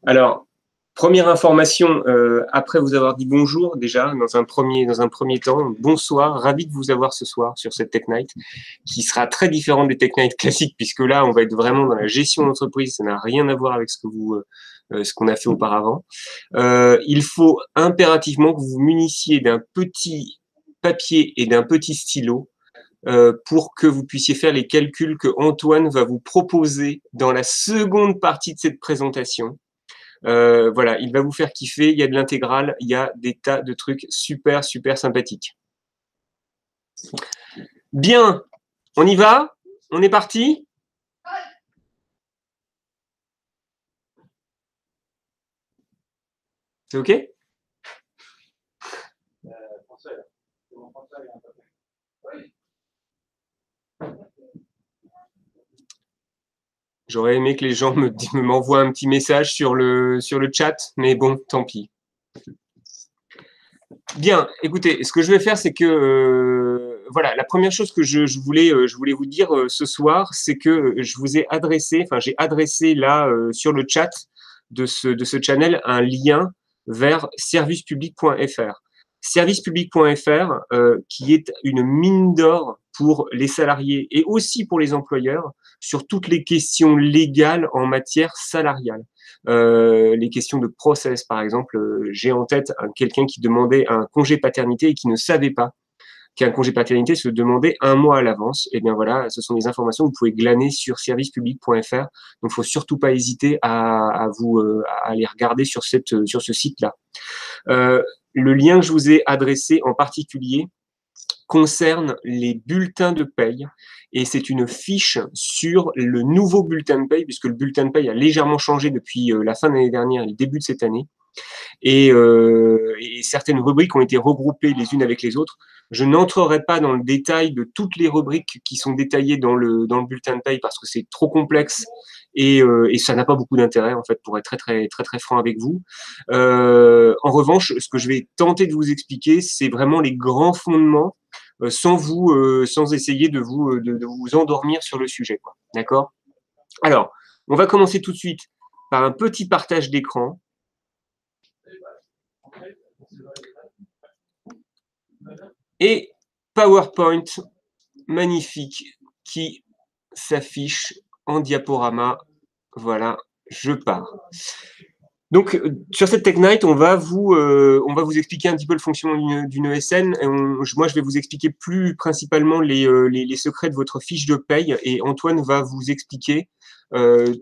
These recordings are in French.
Alors, première information, après vous avoir dit bonjour déjà, dans un premier temps, bonsoir, ravi de vous avoir ce soir sur cette Tech Night, qui sera très différente des Tech Night classiques, puisque là, on va être vraiment dans la gestion d'entreprise, ça n'a rien à voir avec ce qu'on a fait auparavant. Il faut impérativement que vous vous munissiez d'un petit papier et d'un petit stylo pour que vous puissiez faire les calculs que Antoine va vous proposer dans la seconde partie de cette présentation. Voilà, il va vous faire kiffer, il y a de l'intégrale, il y a des tas de trucs super, super sympathiques. Bien, on y va? On est parti? C'est OK? J'aurais aimé que les gens m'envoient un petit message sur le chat, mais bon, tant pis. Bien, écoutez, ce que je vais faire, c'est que voilà, la première chose que je voulais vous dire ce soir, c'est que je vous ai adressé, enfin j'ai adressé là sur le chat de ce channel un lien vers servicepublic.fr. Servicepublic.fr, qui est une mine d'or pour les salariés et aussi pour les employeurs sur toutes les questions légales en matière salariale. Les questions de process, par exemple, j'ai en tête quelqu'un qui demandait un congé paternité et qui ne savait pas qu'un congé paternité se demandait un mois à l'avance. Et bien voilà, ce sont des informations que vous pouvez glaner sur servicepublic.fr. Donc, il ne faut surtout pas hésiter à aller regarder sur ce site-là. Le lien que je vous ai adressé en particulier concerne les bulletins de paye et c'est une fiche sur le nouveau bulletin de paye puisque le bulletin de paye a légèrement changé depuis la fin de l'année dernière et le début de cette année et certaines rubriques ont été regroupées les unes avec les autres. Je n'entrerai pas dans le détail de toutes les rubriques qui sont détaillées dans le bulletin de paye parce que c'est trop complexe et ça n'a pas beaucoup d'intérêt en fait pour être très franc avec vous. En revanche, ce que je vais tenter de vous expliquer, c'est vraiment les grands fondements sans essayer de vous endormir sur le sujet, quoi. D'accord? Alors, on va commencer tout de suite par un petit partage d'écran. Et PowerPoint magnifique qui s'affiche en diaporama. Voilà, je pars. Donc, sur cette Tech Night, on va vous expliquer un petit peu le fonctionnement d'une ESN. Moi, je vais vous expliquer plus principalement les secrets de votre fiche de paye et Antoine va vous expliquer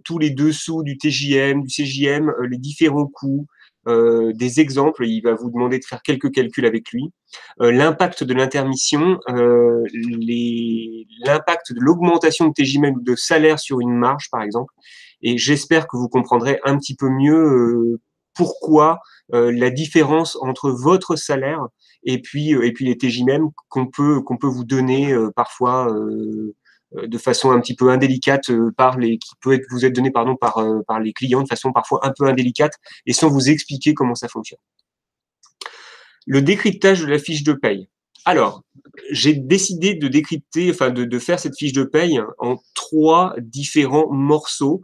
tous les dessous du TJM, du CJM, les différents coûts, des exemples. Il va vous demander de faire quelques calculs avec lui. L'impact de l'intermission, l'impact de l'augmentation de TJM ou de salaire sur une marge, par exemple. Et j'espère que vous comprendrez un petit peu mieux pourquoi la différence entre votre salaire et puis les TJM qu'on peut vous donner parfois de façon un petit peu indélicate vous être donné pardon par les clients de façon parfois un peu indélicate et sans vous expliquer comment ça fonctionne. Le décryptage de la fiche de paye. Alors, j'ai décidé de décrypter, enfin de faire cette fiche de paye en 3 différents morceaux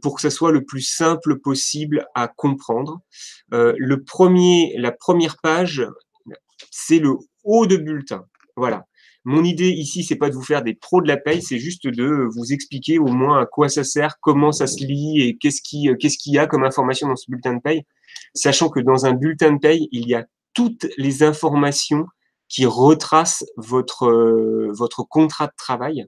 pour que ça soit le plus simple possible à comprendre. La première page, c'est le haut de bulletin. Voilà. Mon idée ici, c'est pas de vous faire des pros de la paye, c'est juste de vous expliquer au moins à quoi ça sert, comment ça se lit et qu'est-ce qu'il y a comme information dans ce bulletin de paye, sachant que dans un bulletin de paye, il y a toutes les informations qui retracent votre contrat de travail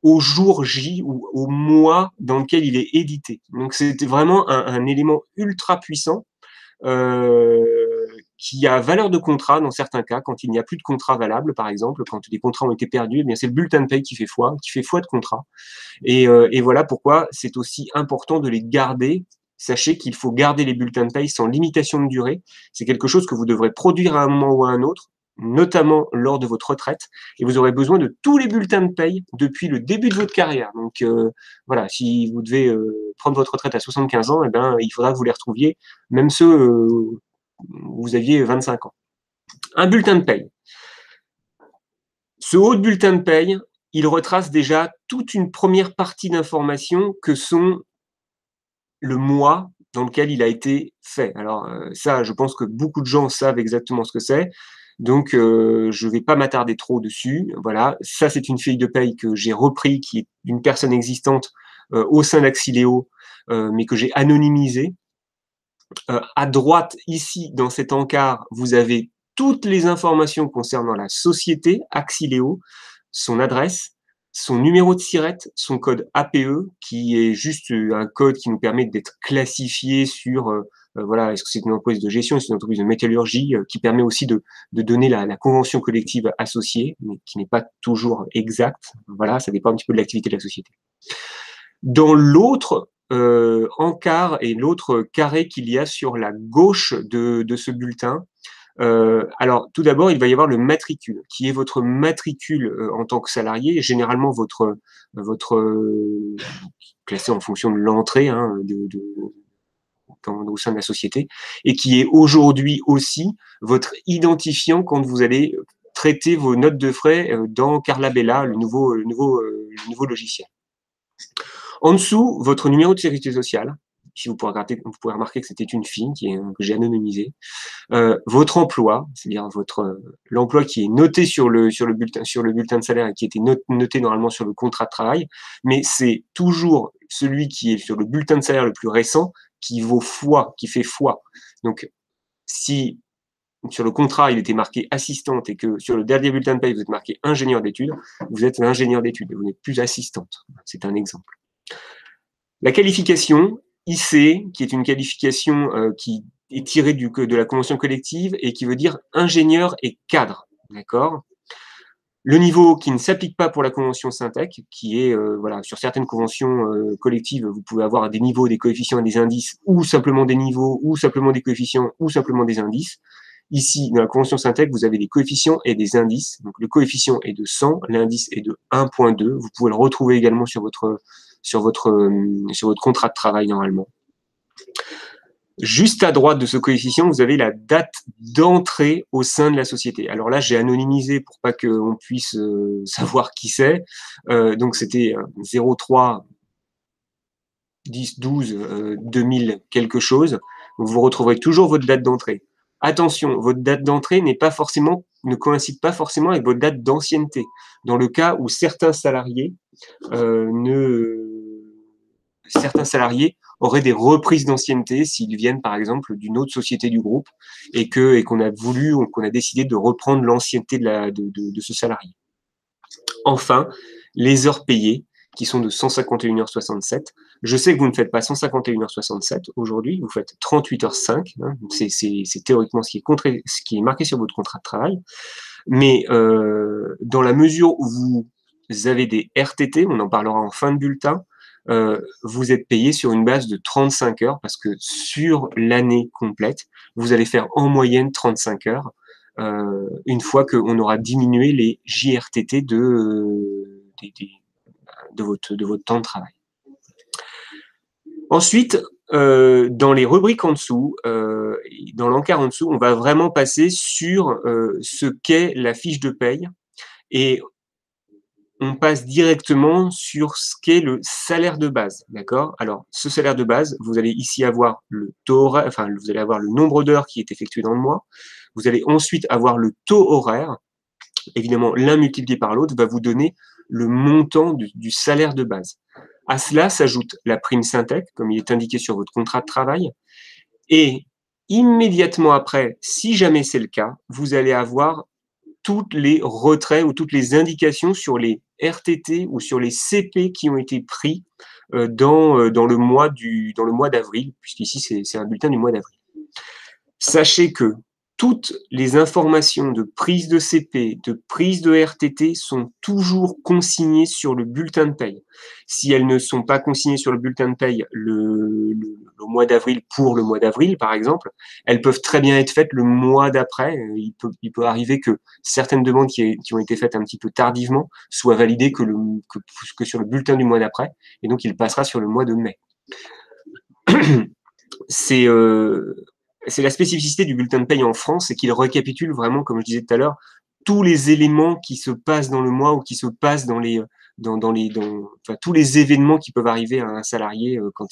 au jour J ou au mois dans lequel il est édité. Donc, c'est vraiment un élément ultra puissant qui a valeur de contrat dans certains cas, quand il n'y a plus de contrat valable, par exemple, quand des contrats ont été perdus, eh bien c'est le bulletin de paye qui fait foi de contrat. Et voilà pourquoi c'est aussi important de les garder. Sachez qu'il faut garder les bulletins de paye sans limitation de durée. C'est quelque chose que vous devrez produire à un moment ou à un autre, notamment lors de votre retraite, et vous aurez besoin de tous les bulletins de paye depuis le début de votre carrière. Donc voilà, si vous devez prendre votre retraite à 75 ans, eh ben, il faudra que vous les retrouviez, même ceux où vous aviez 25 ans. Un bulletin de paye. Ce haut de bulletin de paye, il retrace déjà toute une première partie d'informations que sont le mois dans lequel il a été fait. Alors ça, je pense que beaucoup de gens savent exactement ce que c'est, donc je ne vais pas m'attarder trop dessus. Voilà, ça c'est une fiche de paye que j'ai repris, qui est d'une personne existante au sein d'Axiléo, mais que j'ai anonymisée. À droite, ici, dans cet encart, vous avez toutes les informations concernant la société Axiléo, son adresse, son numéro de SIRET, son code APE, qui est juste un code qui nous permet d'être classifié sur, voilà, est-ce que c'est une entreprise de gestion, est-ce que c'est une entreprise de métallurgie, qui permet aussi de donner la convention collective associée, mais qui n'est pas toujours exacte. Voilà, ça dépend un petit peu de l'activité de la société. Dans l'autre encart et l'autre carré qu'il y a sur la gauche de ce bulletin, alors tout d'abord, il va y avoir le matricule, qui est votre matricule en tant que salarié, généralement votre classé en fonction de l'entrée hein, au sein de la société, et qui est aujourd'hui aussi votre identifiant quand vous allez traiter vos notes de frais dans Carla Bella, le nouveau logiciel. En dessous, votre numéro de sécurité sociale. Ici, vous pouvez remarquer que c'était une fille que j'ai anonymisée. Votre emploi, c'est-à-dire l'emploi qui est noté sur le bulletin de salaire et qui était noté normalement sur le contrat de travail, mais c'est toujours celui qui est sur le bulletin de salaire le plus récent qui fait foi. Donc, si sur le contrat, il était marqué assistante et que sur le dernier bulletin de paye, vous êtes marqué ingénieur d'études, vous êtes l'ingénieur d'études et vous n'êtes plus assistante. C'est un exemple. La qualification IC, qui est une qualification qui est tirée de la convention collective et qui veut dire ingénieur et cadre. D'accord ? Le niveau qui ne s'applique pas pour la convention Syntec, qui est, voilà, sur certaines conventions collectives, vous pouvez avoir des niveaux, des coefficients et des indices, ou simplement des niveaux, ou simplement des coefficients, ou simplement des indices. Ici, dans la convention Syntec, vous avez des coefficients et des indices. Donc, le coefficient est de 100, l'indice est de 1.2. Vous pouvez le retrouver également sur votre contrat de travail normalement. Juste à droite de ce coefficient, vous avez la date d'entrée au sein de la société. Alors là, j'ai anonymisé pour pas qu'on puisse savoir qui c'est. Donc c'était 03 10 12 2000 quelque chose. Vous retrouverez toujours votre date d'entrée. Attention, votre date d'entrée ne coïncide pas forcément avec votre date d'ancienneté. Dans le cas où certains salariés auraient des reprises d'ancienneté s'ils viennent par exemple d'une autre société du groupe et qu'on a décidé de reprendre l'ancienneté de ce salarié. Enfin, les heures payées qui sont de 151h67. Je sais que vous ne faites pas 151h67 aujourd'hui, vous faites 38h05. Hein, c'est théoriquement ce qui est marqué sur votre contrat de travail. Mais dans la mesure où vous avez des RTT, on en parlera en fin de bulletin, vous êtes payé sur une base de 35 heures parce que sur l'année complète, vous allez faire en moyenne 35 heures une fois qu'on aura diminué les JRTT de votre temps de travail. Ensuite, dans les rubriques en dessous, dans l'encart en dessous, on va vraiment passer sur ce qu'est la fiche de paye et on passe directement sur ce qu'est le salaire de base, d'accord? Alors, ce salaire de base, vous allez ici avoir le taux horaire, enfin, vous allez avoir le nombre d'heures qui est effectué dans le mois. Vous allez ensuite avoir le taux horaire. Évidemment, l'un multiplié par l'autre va vous donner le montant du salaire de base. À cela s'ajoute la prime Syntec, comme il est indiqué sur votre contrat de travail. Et immédiatement après, si jamais c'est le cas, vous allez avoir tous les retraits ou toutes les indications sur les RTT ou sur les CP qui ont été pris dans le mois d'avril, puisqu'ici c'est un bulletin du mois d'avril. Sachez que toutes les informations de prise de CP, de prise de RTT sont toujours consignées sur le bulletin de paye. Si elles ne sont pas consignées sur le bulletin de paye le mois d'avril pour le mois d'avril, par exemple, elles peuvent très bien être faites le mois d'après. Il peut arriver que certaines demandes qui ont été faites un petit peu tardivement soient validées que sur le bulletin du mois d'après, et donc il passera sur le mois de mai. C'est la spécificité du bulletin de paye en France, c'est qu'il récapitule vraiment, comme je disais tout à l'heure, tous les éléments qui se passent dans le mois ou qui se passent dans enfin, tous les événements qui peuvent arriver à un salarié quand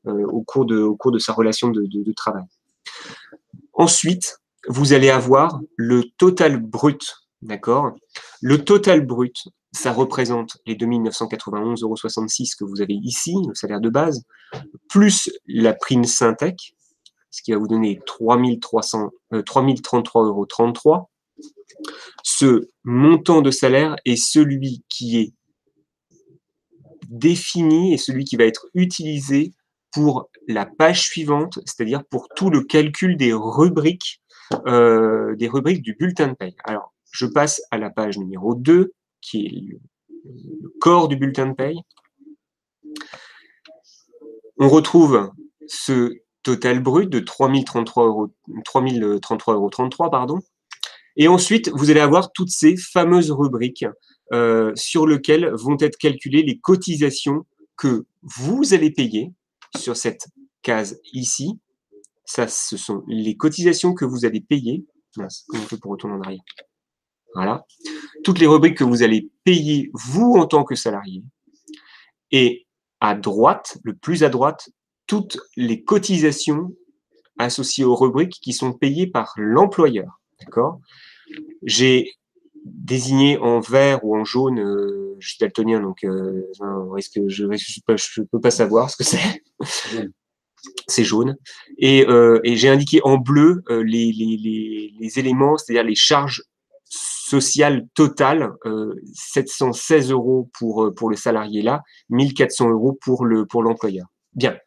au cours de sa relation de travail. Ensuite, vous allez avoir le total brut, d'accord? Le total brut, ça représente les 2 991,66 € que vous avez ici, le salaire de base, plus la prime Syntec, ce qui va vous donner 3033,33 €. Ce montant de salaire est celui qui est défini et celui qui va être utilisé pour la page suivante, c'est-à-dire pour tout le calcul des rubriques du bulletin de paye. Alors, je passe à la page numéro 2, qui est le corps du bulletin de paye. On retrouve ce total brut de 3033,33 €, pardon. Et ensuite, vous allez avoir toutes ces fameuses rubriques sur lesquelles vont être calculées les cotisations que vous allez payer sur cette case ici. Ça, ce sont les cotisations que vous allez payer. Mince, comment on fait pour retourner en arrière? Voilà. Toutes les rubriques que vous allez payer, vous, en tant que salarié. Et à droite, le plus à droite, toutes les cotisations associées aux rubriques qui sont payées par l'employeur. D'accord? J'ai désigné en vert ou en jaune, je suis daltonien, donc je peux pas savoir ce que c'est. C'est jaune. Et j'ai indiqué en bleu les éléments, c'est-à-dire les charges sociales totales, 716 € pour le salarié là, 1400 € pour l'employeur. Bien.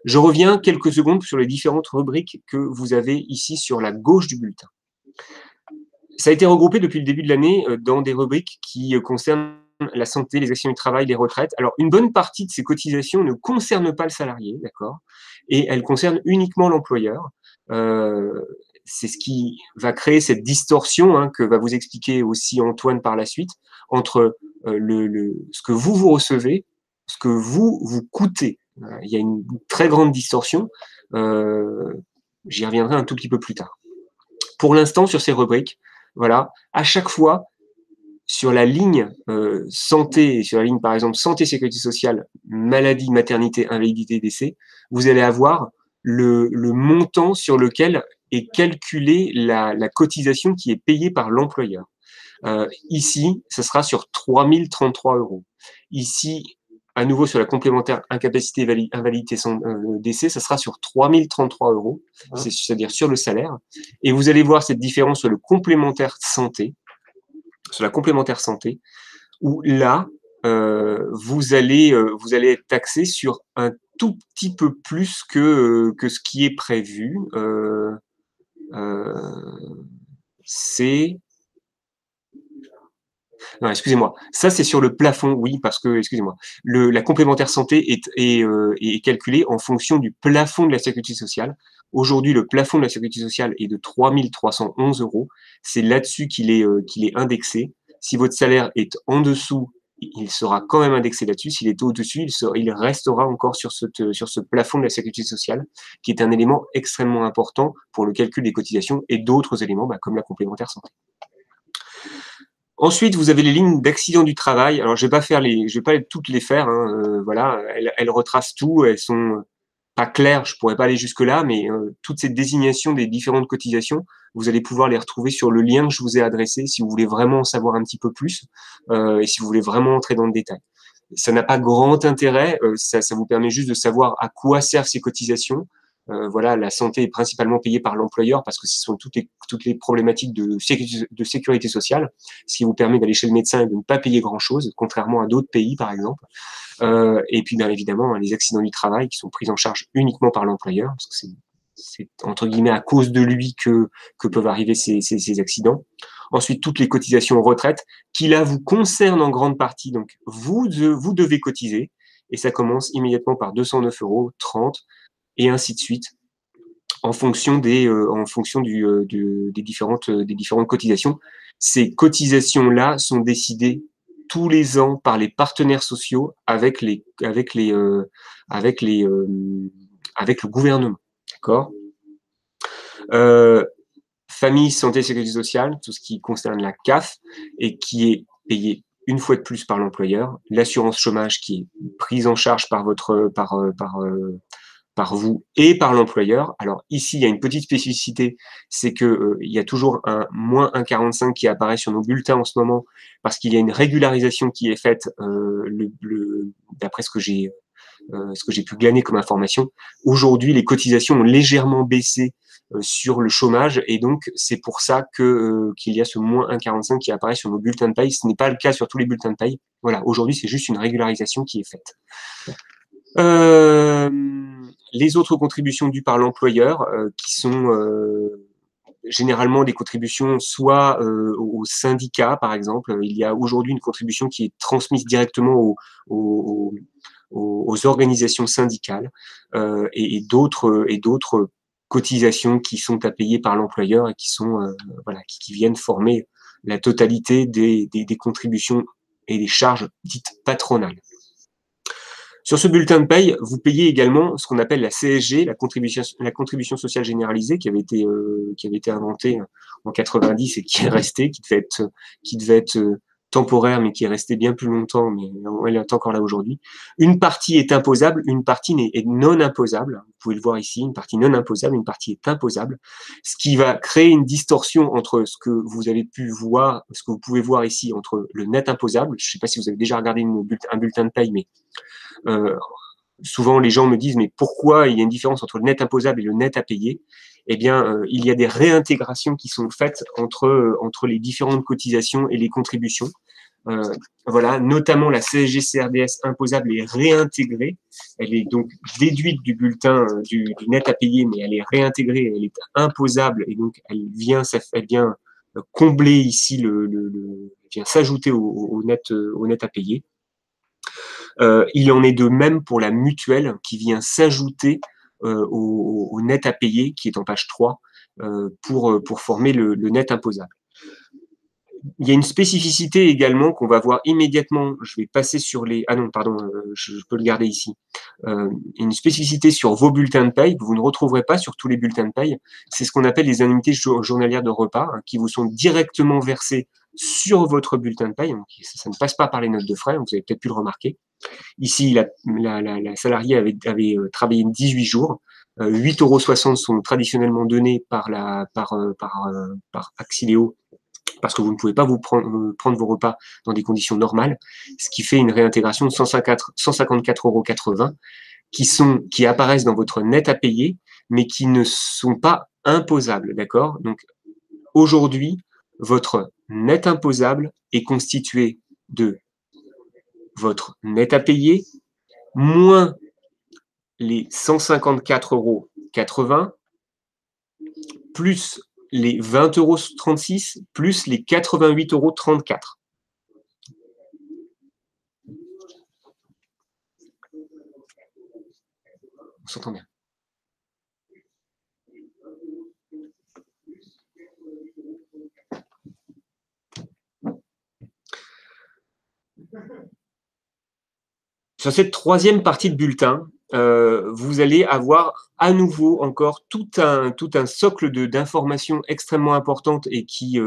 Je reviens quelques secondes sur les différentes rubriques que vous avez ici sur la gauche du bulletin. Ça a été regroupé depuis le début de l'année dans des rubriques qui concernent la santé, les accidents du travail, les retraites. Alors, une bonne partie de ces cotisations ne concernent pas le salarié, d'accord, et elles concernent uniquement l'employeur. C'est ce qui va créer cette distorsion que va vous expliquer aussi Antoine par la suite entre ce que vous recevez, ce que vous coûtez. Il y a une très grande distorsion. J'y reviendrai un tout petit peu plus tard. Pour l'instant, sur ces rubriques, voilà, à chaque fois, sur la ligne santé, sur la ligne par exemple santé, sécurité sociale, maladie, maternité, invalidité, décès, vous allez avoir le montant sur lequel est calculée la cotisation qui est payée par l'employeur. Ici, ce sera sur 3 033 €. Ici, à nouveau sur la complémentaire incapacité, invalidité, décès, ça sera sur 3 033 €, c'est-à-dire sur le salaire. Et vous allez voir cette différence sur le complémentaire santé, sur la complémentaire santé, où là, vous allez être taxé sur un tout petit peu plus que ce qui est prévu. C'est Non, excusez-moi. Ça, c'est sur le plafond, oui, parce que, excusez-moi, la complémentaire santé est calculée en fonction du plafond de la sécurité sociale. Aujourd'hui, le plafond de la sécurité sociale est de 3 311 €. C'est là-dessus qu'il est indexé. Si votre salaire est en dessous, il sera quand même indexé là-dessus. S'il est au-dessus, il restera encore sur ce plafond de la sécurité sociale, qui est un élément extrêmement important pour le calcul des cotisations et d'autres éléments, comme la complémentaire santé. Ensuite, vous avez les lignes d'accident du travail. Alors, je vais pas toutes les faire, voilà, elles retracent tout, elles sont pas claires, je pourrais pas aller jusque-là, mais toutes ces désignations des différentes cotisations, vous allez pouvoir les retrouver sur le lien que je vous ai adressé si vous voulez vraiment en savoir un petit peu plus, et si vous voulez vraiment entrer dans le détail. Ça n'a pas grand intérêt, ça vous permet juste de savoir à quoi servent ces cotisations. Voilà, la santé est principalement payée par l'employeur parce que ce sont toutes les problématiques de sécurité sociale, ce qui vous permet d'aller chez le médecin et de ne pas payer grand-chose, contrairement à d'autres pays, par exemple. Et puis, bien évidemment, les accidents du travail qui sont pris en charge uniquement par l'employeur, parce que c'est entre guillemets à cause de lui que peuvent arriver ces accidents. Ensuite, toutes les cotisations retraite qui, là, vous concernent en grande partie. Donc, vous devez cotiser, et ça commence immédiatement par 209 €, 30, et ainsi de suite, en fonction des différentes cotisations. Ces cotisations-là sont décidées tous les ans par les partenaires sociaux avec le gouvernement. D'accord? Famille, santé, sécurité sociale, tout ce qui concerne la CAF et qui est payé une fois de plus par l'employeur, l'assurance chômage qui est prise en charge par par vous et par l'employeur. Alors ici, il y a une petite spécificité, c'est que il y a toujours un moins 1,45 qui apparaît sur nos bulletins en ce moment, parce qu'il y a une régularisation qui est faite, d'après ce que j'ai pu glaner comme information. Aujourd'hui, les cotisations ont légèrement baissé sur le chômage, et donc c'est pour ça que qu'il y a ce moins 1,45 qui apparaît sur nos bulletins de paye. Ce n'est pas le cas sur tous les bulletins de paye. Voilà, aujourd'hui, c'est juste une régularisation qui est faite. Les autres contributions dues par l'employeur, qui sont généralement des contributions soit au syndicat, par exemple. Il y a aujourd'hui une contribution qui est transmise directement aux, aux organisations syndicales, et d'autres cotisations qui sont à payer par l'employeur et qui sont voilà, qui viennent former la totalité des contributions et des charges dites patronales. Sur ce bulletin de paye, vous payez également ce qu'on appelle la CSG, la contribution sociale généralisée, qui avait été inventée en 90 et qui est restée, qui devait être temporaire, mais qui est restée bien plus longtemps, mais elle est encore là aujourd'hui. Une partie est imposable, une partie est non imposable. Vous pouvez le voir ici, une partie non imposable, une partie est imposable, ce qui va créer une distorsion entre ce que vous avez pu voir, ce que vous pouvez voir ici, entre le net imposable. Je ne sais pas si vous avez déjà regardé un bulletin de paye, mais souvent les gens me disent mais pourquoi il y a une différence entre le net imposable et le net à payer? Eh bien, il y a des réintégrations qui sont faites entre les différentes cotisations et les contributions. Voilà, notamment la CSG-CRDS imposable est réintégrée. Elle est donc déduite du bulletin du net à payer, mais elle est réintégrée, elle est imposable, et donc elle vient combler ici vient s'ajouter au net à payer. Il en est de même pour la mutuelle qui vient s'ajouter au net à payer, qui est en page 3, pour former le net imposable. Il y a une spécificité également qu'on va voir immédiatement. Je vais passer sur les... Ah non, pardon, je peux le garder ici. Une spécificité sur vos bulletins de paye que vous ne retrouverez pas sur tous les bulletins de paye. C'est ce qu'on appelle les indemnités journalières de repas, hein, qui vous sont directement versées sur votre bulletin de paye. Donc, ça ne passe pas par les notes de frais, vous avez peut-être pu le remarquer. Ici, la salariée avait travaillé 18 jours. 8,60 € sont traditionnellement donnés par Axileo, parce que vous ne pouvez pas prendre vos repas dans des conditions normales, ce qui fait une réintégration de 154,80 € qui apparaissent dans votre net à payer, mais qui ne sont pas imposables, d'accord? Donc, aujourd'hui, votre net imposable est constitué de votre net à payer moins les 154,80 € plus les 20,36 € plus les 88,34 €. On s'entend bien. Sur cette troisième partie de bulletin, vous allez avoir à nouveau encore tout un socle d'informations extrêmement importantes et qui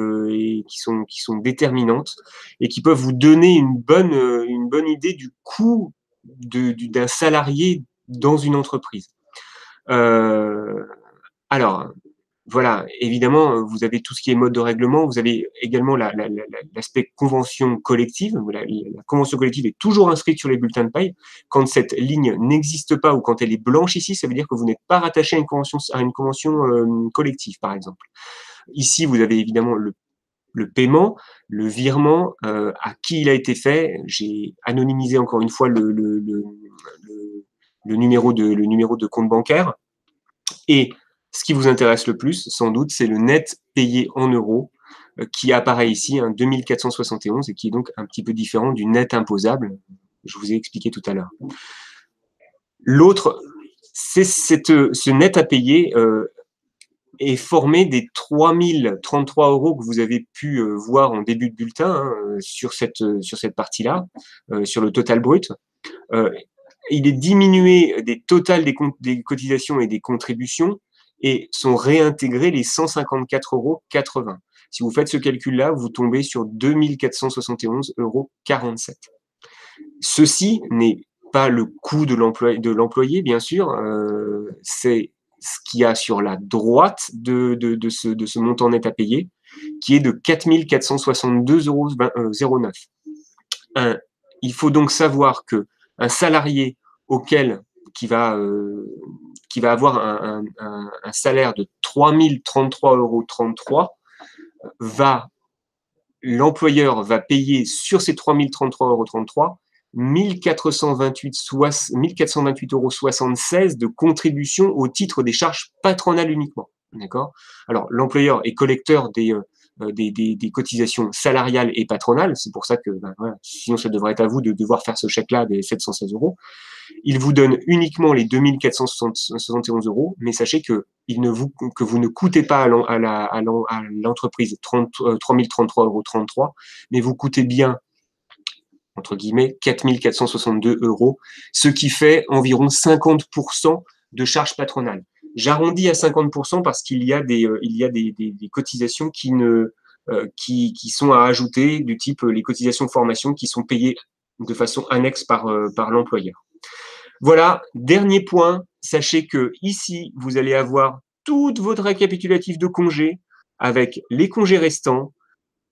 sont déterminantes et qui peuvent vous donner une bonne idée du coût d'un salarié dans une entreprise. Alors, voilà, évidemment, vous avez tout ce qui est mode de règlement, vous avez également l'aspect convention collective. La convention collective est toujours inscrite sur les bulletins de paye. Quand cette ligne n'existe pas ou quand elle est blanche ici, ça veut dire que vous n'êtes pas rattaché à une convention collective, par exemple. Ici, vous avez évidemment le paiement, le virement, à qui il a été fait. J'ai anonymisé encore une fois le numéro de compte bancaire. Et ce qui vous intéresse le plus, sans doute, c'est le net payé en euros qui apparaît ici, 2471, et qui est donc un petit peu différent du net imposable, je vous ai expliqué tout à l'heure. L'autre, c'est ce net à payer est formé des 3033 € que vous avez pu voir en début de bulletin, sur cette partie-là, sur le total brut. Il est diminué des totales des cotisations et des contributions, et sont réintégrés les 154,80 €. Si vous faites ce calcul-là, vous tombez sur 2 471,47 €. Ceci n'est pas le coût de l'employé, bien sûr, c'est ce qu'il y a sur la droite de ce montant net à payer, qui est de 4 462,09 €. Il faut donc savoir qu'un salarié qui va avoir un salaire de 3 033,33 €, l'employeur va payer sur ces 3 033,33 € 1 428,76 € de contribution au titre des charges patronales uniquement. D'accord? Alors, l'employeur est collecteur des cotisations salariales et patronales. C'est pour ça que, voilà, sinon ça devrait être à vous de devoir faire ce chèque-là des 716 €. Il vous donne uniquement les 2 471 €, mais sachez que vous ne coûtez pas à l'entreprise 3 033,33 €, mais vous coûtez bien, entre guillemets, 4 462 €, ce qui fait environ 50% de charges patronales. J'arrondis à 50% parce qu'il y a des cotisations qui sont à ajouter, du type les cotisations de formation qui sont payées de façon annexe par l'employeur. Voilà, dernier point, sachez que ici, vous allez avoir toute votre récapitulatif de congés avec les congés restants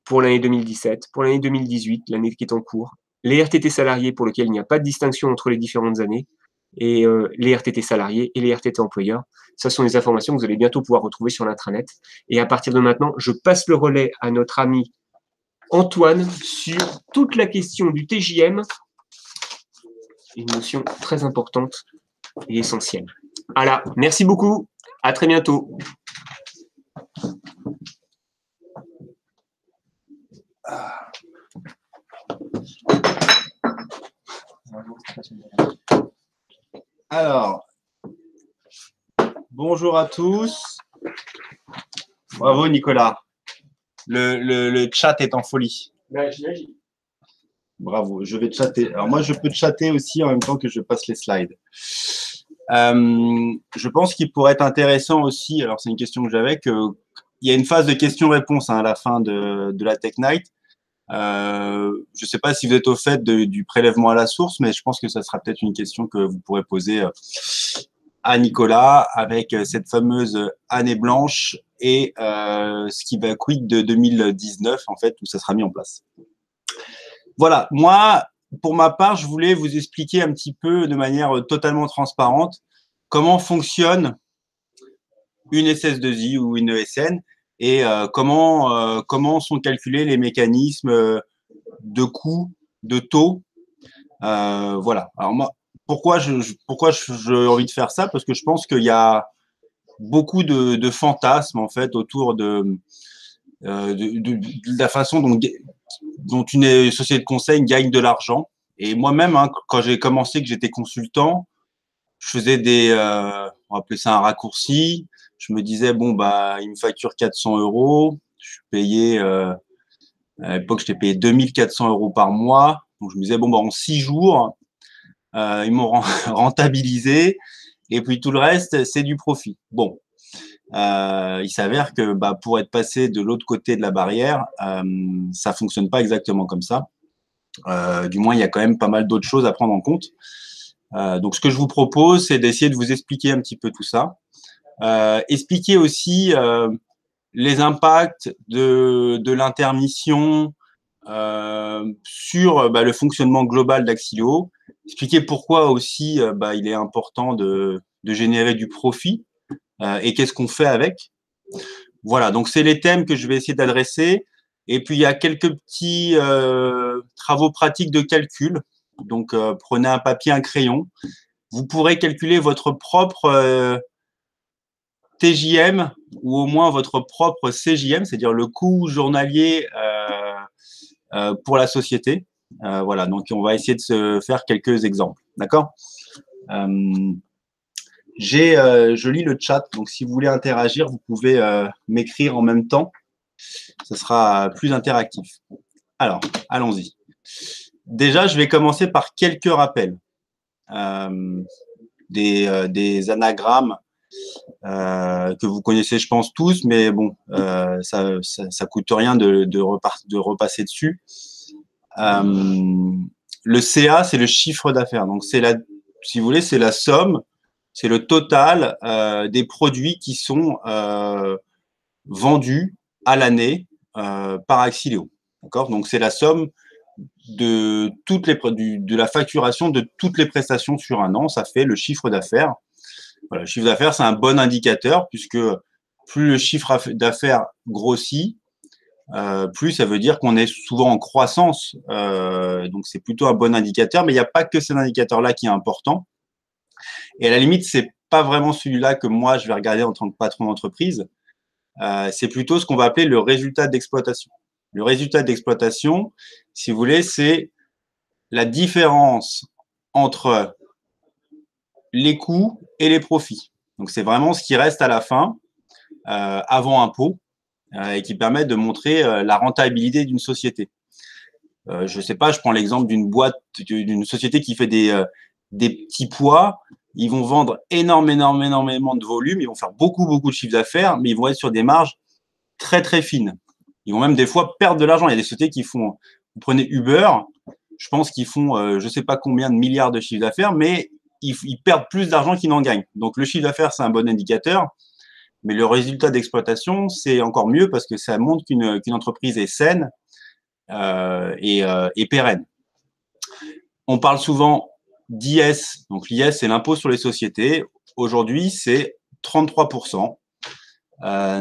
pour l'année 2017, pour l'année 2018, l'année qui est en cours, les RTT salariés pour lesquels il n'y a pas de distinction entre les différentes années, et les RTT salariés et les RTT employeurs. Ce sont des informations que vous allez bientôt pouvoir retrouver sur l'intranet. Et à partir de maintenant, je passe le relais à notre ami Antoine sur toute la question du TJM, une notion très importante et essentielle. Voilà, merci beaucoup, à très bientôt. Alors, bonjour à tous. Bravo Nicolas. Le chat est en folie. J'imagine. Bravo, je vais chatter. Alors moi, je peux chatter aussi en même temps que je passe les slides. Je pense qu'il pourrait être intéressant aussi, alors c'est une question que j'avais, qu'il y a une phase de questions-réponses à la fin de la Tech Night. Je ne sais pas si vous êtes au fait du prélèvement à la source, mais je pense que ça sera peut-être une question que vous pourrez poser à Nicolas avec cette fameuse année blanche et ce qui va quid de 2019, en fait, où ça sera mis en place. Voilà, moi, pour ma part, je voulais vous expliquer un petit peu de manière totalement transparente comment fonctionne une SS2I ou une ESN et comment sont calculés les mécanismes de coûts, de taux. Voilà. Alors moi, pourquoi j'ai envie de faire ça? Parce que je pense qu'il y a beaucoup de fantasmes en fait autour de la façon dont une société de conseil gagne de l'argent. Et moi-même, hein, quand j'ai commencé, que j'étais consultant, je faisais on va appeler ça un raccourci. Je me disais, bon, bah, il me facture 400 €. Je suis payé, à l'époque, j'étais payé 2400 € par mois. Donc, je me disais, bon, bah, en 6 jours, ils m'ont rentabilisé. Et puis, tout le reste, c'est du profit. Bon. Il s'avère que bah, pour être passé de l'autre côté de la barrière, ça fonctionne pas exactement comme ça. Du moins, il y a quand même pas mal d'autres choses à prendre en compte. Donc, ce que je vous propose, c'est d'essayer de vous expliquer un petit peu tout ça. Expliquer aussi les impacts de l'intermission sur le fonctionnement global d'Axilo. Expliquer pourquoi aussi il est important de générer du profit et qu'est-ce qu'on fait avec. Voilà, donc c'est les thèmes que je vais essayer d'adresser. Et puis, il y a quelques petits travaux pratiques de calcul. Donc, prenez un papier, un crayon. Vous pourrez calculer votre propre TJM ou au moins votre propre CJM, c'est-à-dire le coût journalier pour la société. Voilà, donc on va essayer de se faire quelques exemples. D'accord? Je lis le chat, donc si vous voulez interagir, vous pouvez m'écrire en même temps. Ce sera plus interactif. Alors, allons-y. Déjà, je vais commencer par quelques rappels. Des anagrammes que vous connaissez, je pense, tous, mais bon, ça coûte rien de repasser dessus. Le CA, c'est le chiffre d'affaires. Donc, si vous voulez, c'est la somme, c'est le total des produits qui sont vendus à l'année par Axileo. D'accord? Donc, c'est la somme de la facturation de toutes les prestations sur un an. Ça fait le chiffre d'affaires. Voilà, le chiffre d'affaires, c'est un bon indicateur puisque plus le chiffre d'affaires grossit, plus ça veut dire qu'on est souvent en croissance. Donc, c'est plutôt un bon indicateur, mais il n'y a pas que cet indicateur-là qui est important. Et à la limite, c'est pas vraiment celui-là que moi, je vais regarder en tant que patron d'entreprise. C'est plutôt ce qu'on va appeler le résultat d'exploitation. Le résultat d'exploitation, si vous voulez, c'est la différence entre les coûts et les profits. Donc, c'est vraiment ce qui reste à la fin, avant impôt, et qui permet de montrer la rentabilité d'une société. Je sais pas, je prends l'exemple d'une société qui fait des petits pois. Ils vont vendre énormément de volume, ils vont faire beaucoup de chiffre d'affaires, mais ils vont être sur des marges très fines. Ils vont même des fois perdre de l'argent. Il y a des sociétés qui font, vous prenez Uber, je pense qu'ils font je sais pas combien de milliards de chiffre d'affaires, mais ils perdent plus d'argent qu'ils n'en gagnent. Donc le chiffre d'affaires, c'est un bon indicateur, mais le résultat d'exploitation, c'est encore mieux parce que ça montre qu'une entreprise est saine et pérenne. On parle souvent d'IS. Donc l'IS, c'est l'impôt sur les sociétés. Aujourd'hui, c'est 33%.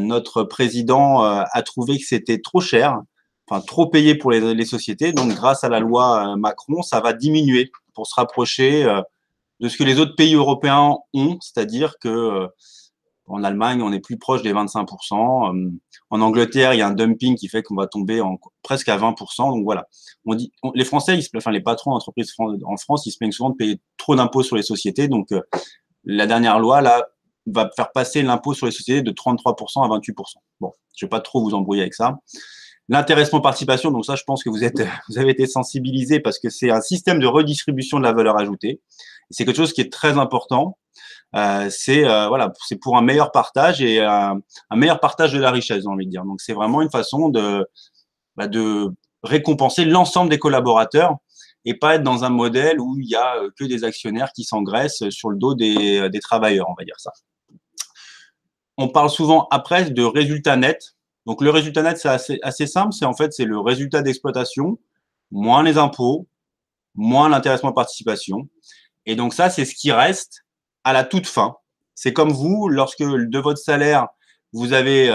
Notre président a trouvé que c'était trop cher, enfin trop payé pour les sociétés. Donc grâce à la loi Macron, ça va diminuer pour se rapprocher de ce que les autres pays européens ont, c'est-à-dire que en Allemagne, on est plus proche des 25%. En Angleterre, il y a un dumping qui fait qu'on va tomber presque à 20%. Donc voilà. Les Français, les patrons d'entreprises en France, ils se plaignent souvent de payer trop d'impôts sur les sociétés. Donc la dernière loi là va faire passer l'impôt sur les sociétés de 33% à 28%. Bon, je vais pas trop vous embrouiller avec ça. L'intéressement participation, donc ça, je pense que vous avez été sensibilisés parce que c'est un système de redistribution de la valeur ajoutée. C'est quelque chose qui est très important. C'est pour un meilleur partage et un meilleur partage de la richesse, j'ai envie de dire. Donc c'est vraiment une façon de récompenser l'ensemble des collaborateurs et pas être dans un modèle où il y a que des actionnaires qui s'engraissent sur le dos des travailleurs, on va dire ça. On parle souvent après de résultat net. Donc le résultat net, c'est assez simple. C'est le résultat d'exploitation moins les impôts, moins l'intéressement participation. Et donc ça, c'est ce qui reste à la toute fin. C'est comme vous, lorsque de votre salaire, vous avez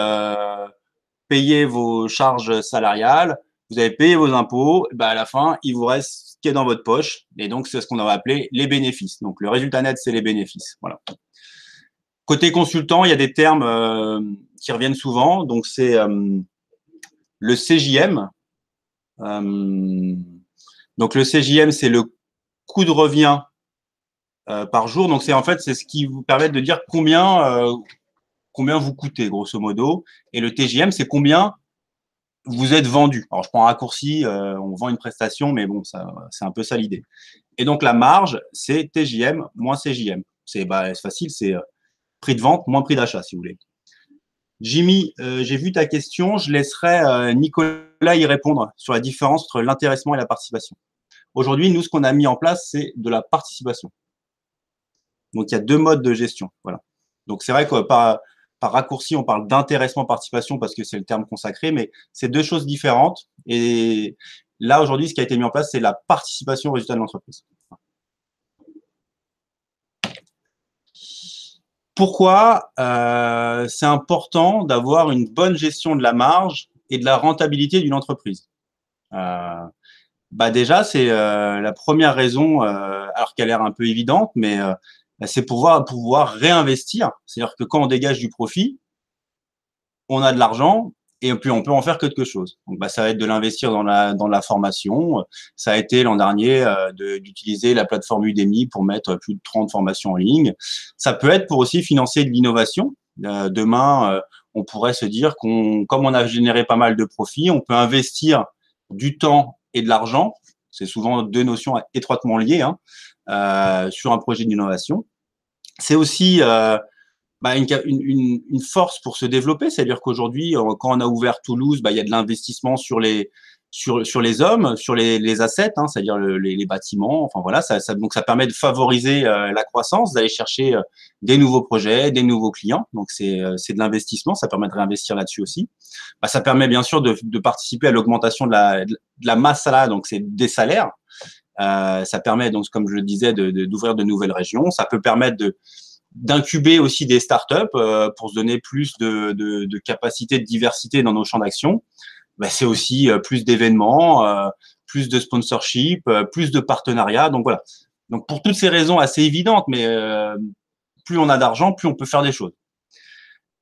payé vos charges salariales, vous avez payé vos impôts, à la fin, il vous reste ce qui est dans votre poche. Et donc, c'est ce qu'on va appeler les bénéfices. Donc, le résultat net, c'est les bénéfices. Voilà. Côté consultant, il y a des termes qui reviennent souvent. Donc, c'est le CJM. Donc, le CJM, c'est le coût de revient par jour. Donc, c'est ce qui vous permet de dire combien vous coûtez, grosso modo. Et le TJM, c'est combien vous êtes vendu. Alors, je prends un raccourci, on vend une prestation, mais bon, c'est un peu ça l'idée. Et donc, la marge, c'est TJM moins CJM. C'est facile, c'est prix de vente moins prix d'achat, si vous voulez. Jimmy, j'ai vu ta question. Je laisserai Nicolas y répondre sur la différence entre l'intéressement et la participation. Aujourd'hui, nous, ce qu'on a mis en place, c'est de la participation. Donc, il y a deux modes de gestion. Voilà. Donc, c'est vrai que par raccourci, on parle d'intéressement participation parce que c'est le terme consacré, mais c'est deux choses différentes. Et là, aujourd'hui, ce qui a été mis en place, c'est la participation au résultat de l'entreprise. Pourquoi c'est important d'avoir une bonne gestion de la marge et de la rentabilité d'une entreprise? Déjà, c'est la première raison, alors qu'elle a l'air un peu évidente, mais c'est pouvoir réinvestir. C'est-à-dire que quand on dégage du profit, on a de l'argent et puis on peut en faire quelque chose. Donc, ça va être de l'investir dans la formation. Ça a été l'an dernier d'utiliser la plateforme Udemy pour mettre plus de 30 formations en ligne. Ça peut être pour aussi financer de l'innovation. Demain, on pourrait se dire comme on a généré pas mal de profits, on peut investir du temps et de l'argent. C'est souvent deux notions étroitement liées sur un projet d'innovation. C'est aussi une force pour se développer. C'est-à-dire qu'aujourd'hui, quand on a ouvert Toulouse, il y a de l'investissement sur les hommes, sur les assets, hein, c'est-à-dire les bâtiments. Enfin voilà, donc ça permet de favoriser la croissance, d'aller chercher des nouveaux projets, des nouveaux clients. Donc c'est de l'investissement, ça permet de réinvestir là-dessus aussi. Ça permet bien sûr de participer à l'augmentation de la masse salariale, donc c'est des salaires. Ça permet donc, comme je le disais, d'ouvrir de nouvelles régions. Ça peut permettre d'incuber aussi des startups pour se donner plus de capacité de diversité dans nos champs d'action. C'est aussi plus d'événements, plus de sponsorship, plus de partenariats. Donc voilà. Donc pour toutes ces raisons assez évidentes, mais plus on a d'argent, plus on peut faire des choses.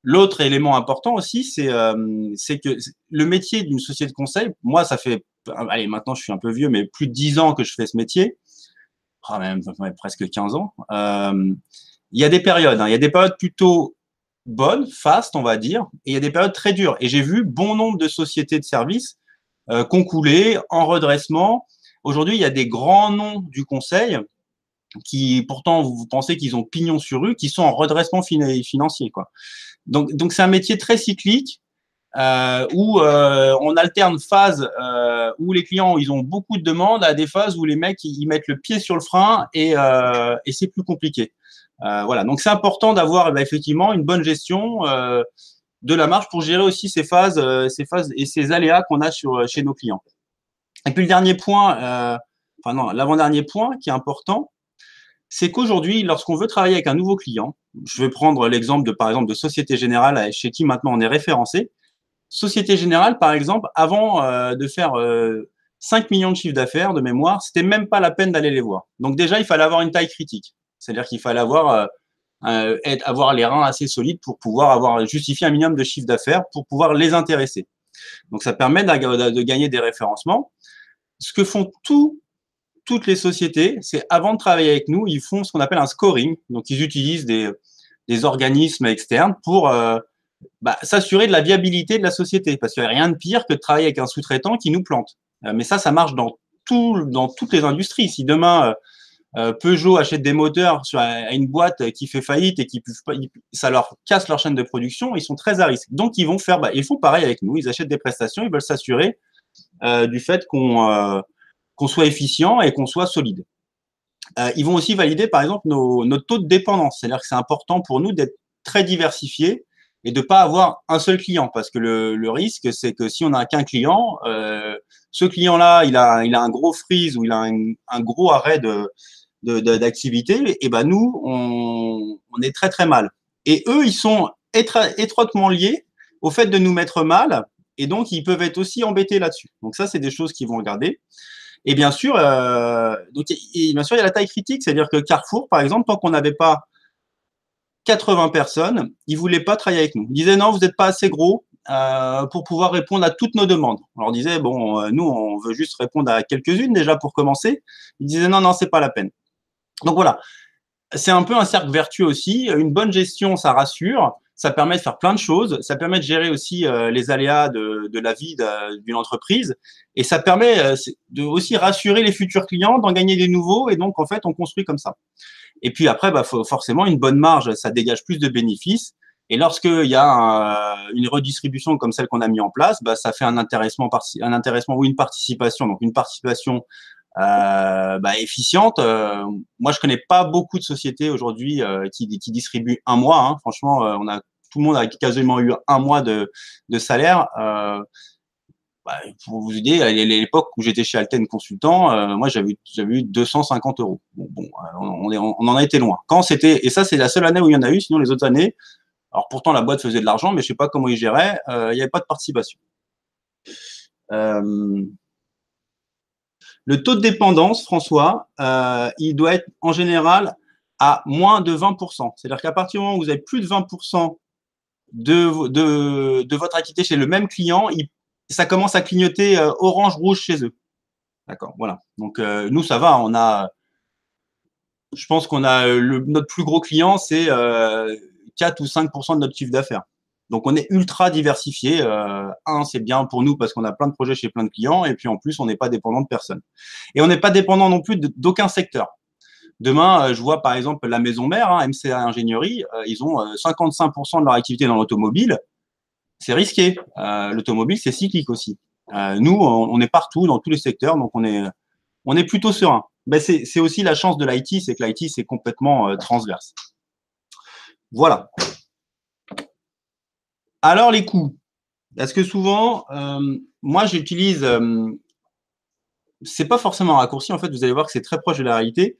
L'autre élément important aussi, c'est que le métier d'une société de conseil, moi, ça fait, allez, maintenant je suis un peu vieux, mais plus de 10 ans que je fais ce métier, même presque 15 ans. Il y a des périodes, hein, il y a des périodes plutôt bonnes, fastes, on va dire, et il y a des périodes très dures. Et j'ai vu bon nombre de sociétés de services qui ont coulé, en redressement. Aujourd'hui, il y a des grands noms du conseil qui, pourtant, vous pensez qu'ils ont pignon sur rue, qui sont en redressement financier, quoi. Donc c'est un métier très cyclique où on alterne phases où les clients ils ont beaucoup de demandes à des phases où les mecs ils mettent le pied sur le frein et c'est plus compliqué. Voilà, donc c'est important d'avoir effectivement une bonne gestion de la marge pour gérer aussi ces phases et ces aléas qu'on a chez nos clients. Et puis le dernier point, l'avant-dernier point qui est important, c'est qu'aujourd'hui, lorsqu'on veut travailler avec un nouveau client, je vais prendre l'exemple par exemple de Société Générale, chez qui maintenant on est référencé. Société Générale, par exemple, avant de faire 5 millions de chiffre d'affaires de mémoire, c'était même pas la peine d'aller les voir. Donc déjà, il fallait avoir une taille critique. C'est-à-dire qu'il fallait avoir les reins assez solides pour pouvoir justifier un minimum de chiffre d'affaires pour pouvoir les intéresser. Donc ça permet de gagner des référencements. Ce que font toutes les sociétés, c'est avant de travailler avec nous, ils font ce qu'on appelle un scoring. Donc, ils utilisent des organismes externes pour s'assurer de la viabilité de la société. Parce qu'il n'y a rien de pire que de travailler avec un sous-traitant qui nous plante. Mais ça marche dans toutes les industries. Si demain, Peugeot achète des moteurs à une boîte qui fait faillite et ça leur casse leur chaîne de production, ils sont très à risque. Donc, ils font pareil avec nous. Ils achètent des prestations, ils veulent s'assurer du fait qu'on soit efficient et qu'on soit solide. Ils vont aussi valider, par exemple, nos taux de dépendance. C'est-à-dire que c'est important pour nous d'être très diversifiés et de ne pas avoir un seul client. Parce que le risque, c'est que si on n'a qu'un client, ce client-là, il a un gros freeze ou il a un gros arrêt d'activité, et nous, on est très, très mal. Et eux, ils sont étroitement liés au fait de nous mettre mal, et donc, ils peuvent être aussi embêtés là-dessus. Donc ça, c'est des choses qu'ils vont regarder. Et bien sûr, il y a la taille critique, c'est-à-dire que Carrefour, par exemple, tant qu'on n'avait pas 80 personnes, ils ne voulaient pas travailler avec nous. Ils disaient non, vous n'êtes pas assez gros pour pouvoir répondre à toutes nos demandes. On leur disait bon, nous, on veut juste répondre à quelques-unes déjà pour commencer. Ils disaient non, c'est pas la peine. Donc voilà, c'est un peu un cercle vertueux aussi. Une bonne gestion, ça rassure. Ça permet de faire plein de choses. Ça permet de gérer aussi les aléas de la vie d'une entreprise. Et ça permet de aussi rassurer les futurs clients, d'en gagner des nouveaux. Et donc, en fait, on construit comme ça. Et puis après, forcément, une bonne marge, ça dégage plus de bénéfices. Et lorsqu'il y a une redistribution comme celle qu'on a mis en place, ça fait un intéressement ou une participation. Donc, une participation efficiente. Moi, je connais pas beaucoup de sociétés aujourd'hui qui distribuent un mois. Hein. Franchement, tout le monde a quasiment eu un mois de salaire. Pour vous aider, à l'époque où j'étais chez Alten Consultant, moi j'avais eu 250 euros. On en a été loin. Et ça, c'est la seule année où il y en a eu. Sinon, les autres années, alors pourtant la boîte faisait de l'argent, mais je sais pas comment ils géraient. Il n'y avait pas de participation. Le taux de dépendance, François, il doit être en général à moins de 20%. C'est-à-dire qu'à partir du moment où vous avez plus de 20% de votre activité chez le même client, ça commence à clignoter orange-rouge chez eux. D'accord, voilà. Donc, nous, ça va. Je pense qu'on a notre plus gros client, c'est 4 ou 5% de notre chiffre d'affaires. Donc, on est ultra diversifié. C'est bien pour nous parce qu'on a plein de projets chez plein de clients. Et puis, en plus, on n'est pas dépendant de personne. Et on n'est pas dépendant non plus d'aucun secteur. Demain, je vois par exemple la maison mère, hein, MCA Ingénierie, ils ont 55% de leur activité dans l'automobile. C'est risqué. L'automobile, c'est cyclique aussi. Nous, on est partout, dans tous les secteurs, donc on est plutôt serein. Ben, c'est aussi la chance de l'IT, c'est que l'IT, c'est complètement transverse. Voilà. Alors, les coûts. Parce que souvent, moi, j'utilise, c'est pas forcément un raccourci, en fait, vous allez voir que c'est très proche de la réalité.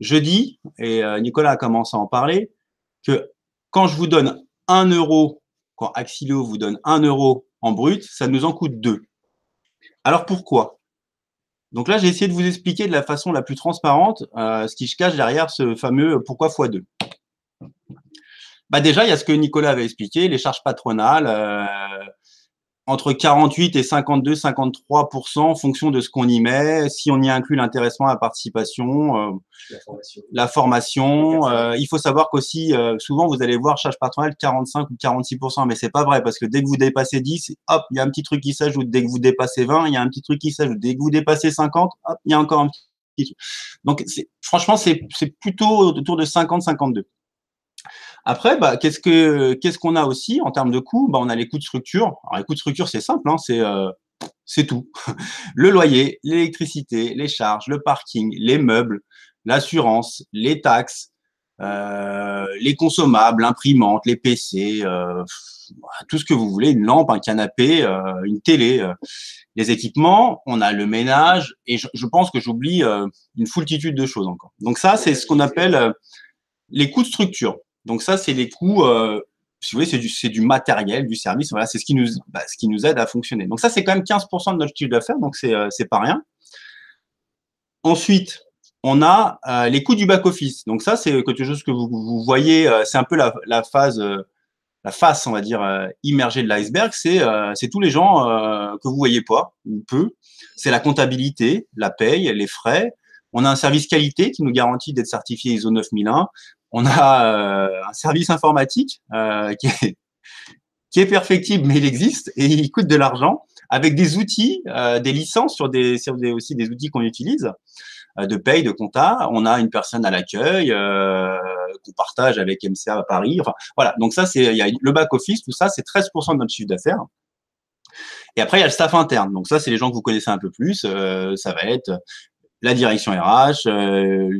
Je dis, et Nicolas a commencé à en parler, que quand je vous donne 1 euro, quand Axilio vous donne 1 euro en brut, ça nous en coûte 2. Alors pourquoi? Donc là, j'ai essayé de vous expliquer de la façon la plus transparente ce qui se cache derrière ce fameux pourquoi x2. Bah déjà, il y a ce que Nicolas avait expliqué, les charges patronales, entre 48 et 52, 53% en fonction de ce qu'on y met. Si on y inclut l'intéressement, la participation, la formation. Il faut savoir qu'aussi, souvent, vous allez voir charge patronale 45 ou 46%, mais c'est pas vrai parce que dès que vous dépassez 10, hop, il y a un petit truc qui s'ajoute. Dès que vous dépassez 20, il y a un petit truc qui s'ajoute. Dès que vous dépassez 50, hop, il y a encore un petit truc. Donc, franchement, c'est plutôt autour de 50-52. Après, bah, qu'est-ce qu'on a aussi en termes de coûts? Bah, on a les coûts de structure. Alors, les coûts de structure, c'est simple, hein, c'est tout. Le loyer, l'électricité, les charges, le parking, les meubles, l'assurance, les taxes, les consommables, l'imprimantes, les PC, tout ce que vous voulez, une lampe, un canapé, une télé, les équipements, on a le ménage, et je pense que j'oublie une foultitude de choses encore. Donc ça, c'est ce qu'on appelle les coûts de structure. Donc ça, c'est les coûts, si vous voulez, c'est du matériel, du service. Voilà, c'est ce qui nous aide à fonctionner. Donc ça, c'est quand même 15% de notre chiffre d'affaires, donc c'est pas rien. Ensuite, on a les coûts du back-office. Donc ça, c'est quelque chose que vous voyez, c'est un peu la phase, la face, on va dire, immergée de l'iceberg. C'est tous les gens que vous voyez pas, ou peu. C'est la comptabilité, la paye, les frais. On a un service qualité qui nous garantit d'être certifié ISO 9001. On a un service informatique qui est perfectible, mais il existe et il coûte de l'argent, avec des outils, des licences sur aussi des outils qu'on utilise, de paye, de compta. On a une personne à l'accueil qu'on partage avec MCA à Paris. Enfin, voilà. Donc ça, il y a le back-office, tout ça, c'est 13% de notre chiffre d'affaires. Et après, il y a le staff interne. Donc ça, c'est les gens que vous connaissez un peu plus. Ça va être la direction RH,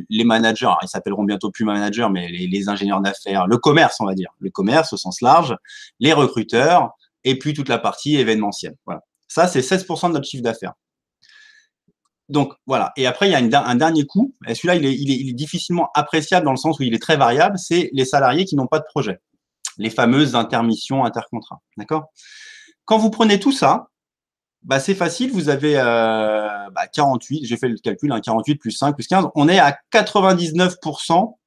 les managers, alors ils s'appelleront bientôt plus managers, mais les ingénieurs d'affaires, le commerce, on va dire, le commerce au sens large, les recruteurs, et puis toute la partie événementielle. Voilà. Ça, c'est 16% de notre chiffre d'affaires. Donc, voilà. Et après, il y a un dernier coût, et celui-là, il est difficilement appréciable dans le sens où il est très variable, c'est les salariés qui n'ont pas de projet. Les fameuses intermissions, intercontrats. D'accord? Quand vous prenez tout ça, bah, c'est facile, vous avez 48, j'ai fait le calcul, 48 plus 5 plus 15, on est à 99%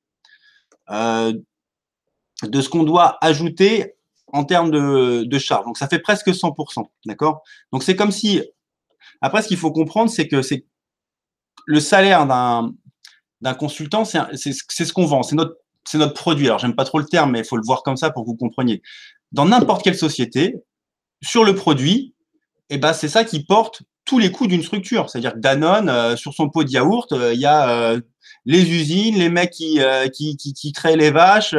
de ce qu'on doit ajouter en termes de charges. Donc, ça fait presque 100%, d'accord? Donc, c'est comme si, après, ce qu'il faut comprendre, c'est que c'est le salaire d'un consultant, c'est ce qu'on vend, c'est notre produit. Alors, j'aime pas trop le terme, mais il faut le voir comme ça pour que vous compreniez. Dans n'importe quelle société, sur le produit, et ben, c'est ça qui porte tous les coûts d'une structure. C'est-à-dire que Danone, sur son pot de yaourt, il y a les usines, les mecs qui créent les vaches,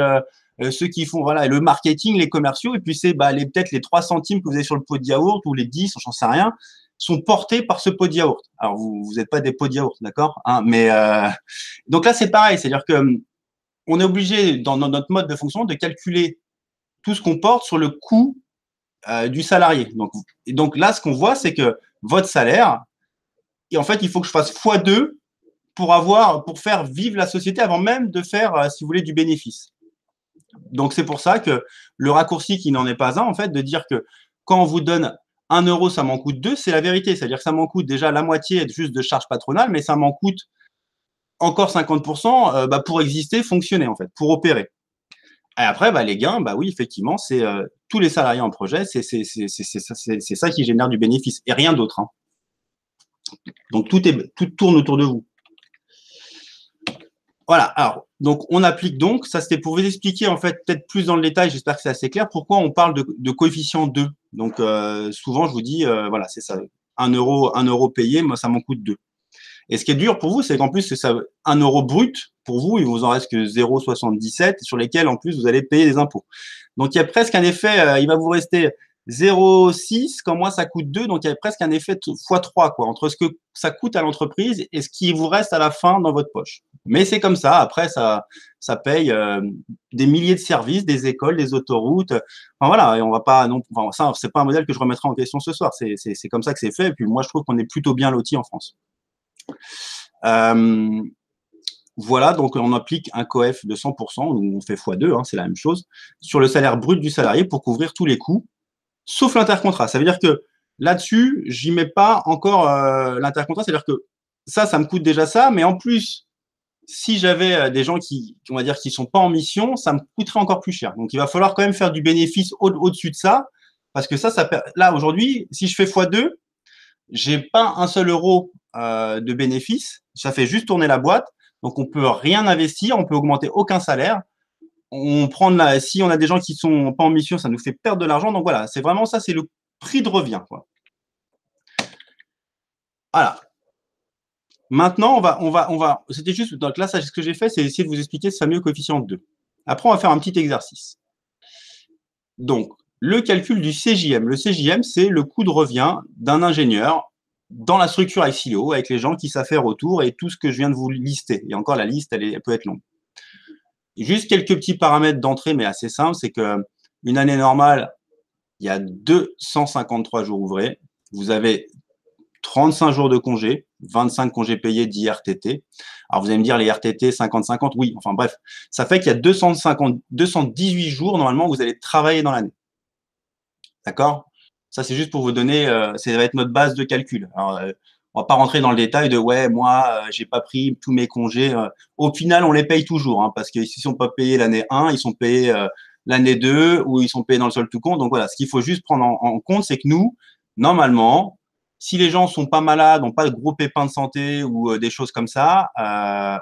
ceux qui font voilà, le marketing, les commerciaux, et puis c'est peut-être les 3 centimes que vous avez sur le pot de yaourt ou les 10, j'en sais rien, sont portés par ce pot de yaourt. Alors, vous n'êtes pas des pots de yaourt, d'accord, hein, mais donc là, c'est pareil. C'est-à-dire que on est obligé, dans notre mode de fonction, de calculer tout ce qu'on porte sur le coût du salarié. Donc là, ce qu'on voit, c'est que votre salaire, et en fait, il faut que je fasse x2 pour faire vivre la société avant même de faire, si vous voulez, du bénéfice. Donc, c'est pour ça que le raccourci qui n'en est pas un, en fait, de dire que quand on vous donne 1 euro, ça m'en coûte 2, c'est la vérité. C'est-à-dire que ça m'en coûte déjà la moitié juste de charges patronales, mais ça m'en coûte encore 50% pour exister, fonctionner, en fait, pour opérer. Et après, les gains, oui, effectivement, c'est tous les salariés en projet, c'est ça qui génère du bénéfice et rien d'autre. Hein. Donc, tout tourne autour de vous. Voilà. Alors, donc, on applique donc, ça c'était pour vous expliquer, en fait, peut-être plus dans le détail, j'espère que c'est assez clair, pourquoi on parle de coefficient 2. Donc, souvent, je vous dis, voilà, c'est ça. 1 euro payé, moi, ça m'en coûte 2. Et ce qui est dur pour vous, c'est qu'en plus, c'est ça, 1 euro brut, pour vous, il vous en reste que 0,77 sur lesquels, en plus, vous allez payer des impôts. Donc, il y a presque un effet, il va vous rester 0,6, quand moi, ça coûte 2, donc il y a presque un effet x3, quoi, entre ce que ça coûte à l'entreprise et ce qui vous reste à la fin dans votre poche. Mais c'est comme ça, après, ça paye des milliers de services, des écoles, des autoroutes. Enfin, voilà, et on va pas non, enfin, ça, c'est pas un modèle que je remettrai en question ce soir. C'est comme ça que c'est fait. Et puis moi, je trouve qu'on est plutôt bien loti en France. Voilà, donc on applique un coef de 100%, ou on fait x2, hein, c'est la même chose, sur le salaire brut du salarié pour couvrir tous les coûts, sauf l'intercontrat. Ça veut dire que là-dessus, j'y mets pas encore l'intercontrat, c'est-à-dire que ça me coûte déjà ça, mais en plus, si j'avais des gens qui, on va dire, qui sont pas en mission, ça me coûterait encore plus cher. Donc, il va falloir quand même faire du bénéfice au-dessus de ça, parce que là, aujourd'hui, si je fais x2, j'ai pas un seul euro de bénéfice, ça fait juste tourner la boîte, donc on peut rien investir, on peut augmenter aucun salaire. Si on a des gens qui sont pas en mission, ça nous fait perdre de l'argent. Donc voilà, c'est vraiment ça, c'est le prix de revient, quoi. Voilà. Maintenant, c'était juste, donc là, ce que j'ai fait, c'est essayer de vous expliquer ce fameux coefficient 2. Après, on va faire un petit exercice. Donc, le calcul du CJM. Le CJM, c'est le coût de revient d'un ingénieur dans la structure Axilio, avec les gens qui savent faire autour et tout ce que je viens de vous lister. Et encore, la liste, elle peut être longue. Juste quelques petits paramètres d'entrée, mais assez simples, c'est qu'une année normale, il y a 253 jours ouvrés. Vous avez 35 jours de congés, 25 congés payés d'IRTT. Alors, vous allez me dire, les RTT 50-50, oui, enfin bref. Ça fait qu'il y a 218 jours, normalement, vous allez travailler dans l'année. D'accord? Ça, c'est juste pour vous donner, ça va être notre base de calcul. Alors, on va pas rentrer dans le détail de, ouais, moi, j'ai pas pris tous mes congés. Au final, on les paye toujours, hein, parce qu'ils ne sont pas payés l'année 1, ils sont payés l'année 2 ou ils sont payés dans le solde tout compte. Donc voilà, ce qu'il faut juste prendre en compte, c'est que nous, normalement, si les gens sont pas malades, n'ont pas de gros pépins de santé ou des choses comme ça,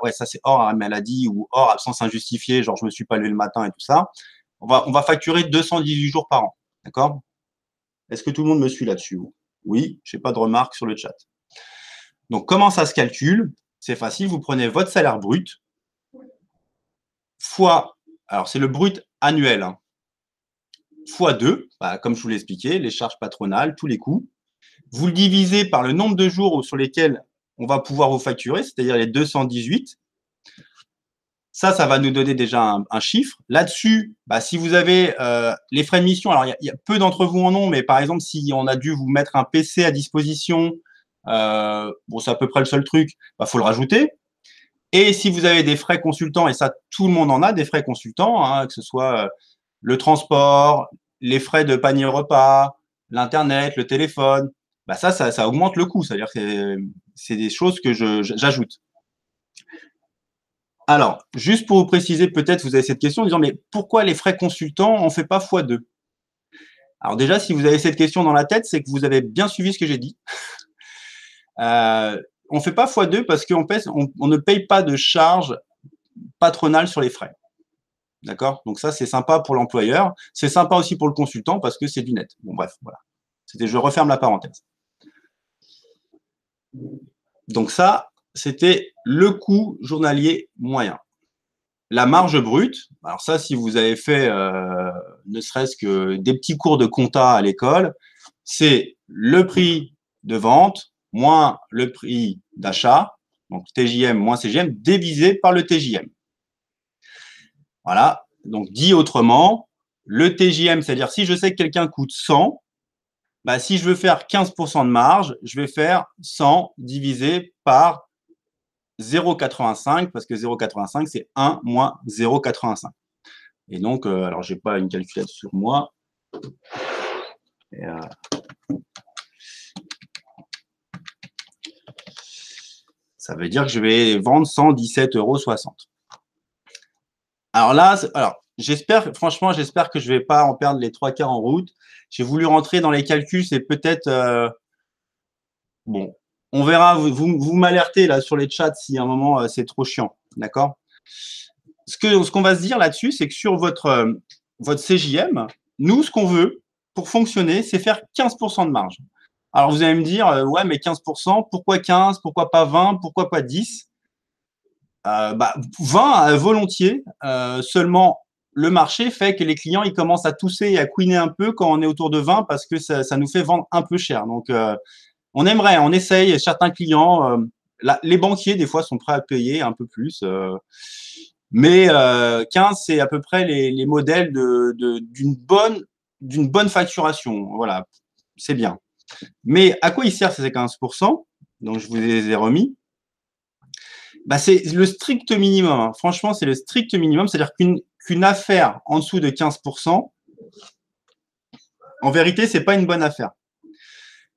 ouais, ça c'est hors maladie ou hors absence injustifiée, genre je me suis pas levé le matin et tout ça, on va facturer 218 jours par an. D'accord? Est-ce que tout le monde me suit là-dessus? Oui, je n'ai pas de remarques sur le chat. Donc, comment ça se calcule? C'est facile, vous prenez votre salaire brut fois, alors c'est le brut annuel, hein, fois 2, bah, comme je vous l'ai expliqué, les charges patronales, tous les coûts. Vous le divisez par le nombre de jours sur lesquels on va pouvoir vous facturer, c'est-à-dire les 218. Ça va nous donner déjà un chiffre. Là-dessus, bah, si vous avez les frais de mission, alors il y a peu d'entre vous en ont, mais par exemple, si on a dû vous mettre un PC à disposition, bon, c'est à peu près le seul truc, bah, faut le rajouter. Et si vous avez des frais consultants, et ça, tout le monde en a, des frais consultants, hein, que ce soit le transport, les frais de panier repas, l'Internet, le téléphone, bah ça augmente le coût. C'est-à-dire que c'est des choses que j'ajoute. Alors, juste pour vous préciser, peut-être vous avez cette question en disant, mais pourquoi les frais consultants, on ne fait pas x2? Alors déjà, si vous avez cette question dans la tête, c'est que vous avez bien suivi ce que j'ai dit. On ne fait pas x2 parce qu'on ne paye pas de charges patronales sur les frais. D'accord? Donc ça, c'est sympa pour l'employeur. C'est sympa aussi pour le consultant parce que c'est du net. Bon, bref, voilà. Je referme la parenthèse. Donc ça, c'était le coût journalier moyen. La marge brute, alors ça, si vous avez fait ne serait-ce que des petits cours de compta à l'école, c'est le prix de vente moins le prix d'achat, donc TJM moins CJM, divisé par le TJM. Voilà, donc dit autrement, le TJM, c'est-à-dire si je sais que quelqu'un coûte 100, bah, si je veux faire 15% de marge, je vais faire 100 divisé par 0,85 parce que 0,85 c'est 1 moins 0,85. Et donc, alors j'ai pas une calculette sur moi. Et, ça veut dire que je vais vendre 117,60 €. Alors là, franchement, j'espère que je ne vais pas en perdre les 3 quarts en route. J'ai voulu rentrer dans les calculs, c'est peut-être bon. On verra, vous m'alertez là sur les chats si à un moment c'est trop chiant, d'accord? Ce qu'on va se dire là-dessus, c'est que sur votre CJM, nous, ce qu'on veut pour fonctionner, c'est faire 15% de marge. Alors, vous allez me dire, ouais, mais 15%, pourquoi 15, pourquoi pas 20, pourquoi pas 10? 20 volontiers. Seulement, le marché fait que les clients ils commencent à tousser et à couiner un peu quand on est autour de 20 parce que ça nous fait vendre un peu cher. Donc, on aimerait, on essaye. Certains clients, les banquiers, des fois, sont prêts à payer un peu plus. Mais 15, c'est à peu près les modèles d'une bonne facturation. Voilà, c'est bien. Mais à quoi ils servent ces 15%? Donc, je vous les ai remis. C'est le strict minimum, hein. Franchement, c'est le strict minimum. C'est-à-dire qu'une affaire en dessous de 15%, en vérité, ce n'est pas une bonne affaire.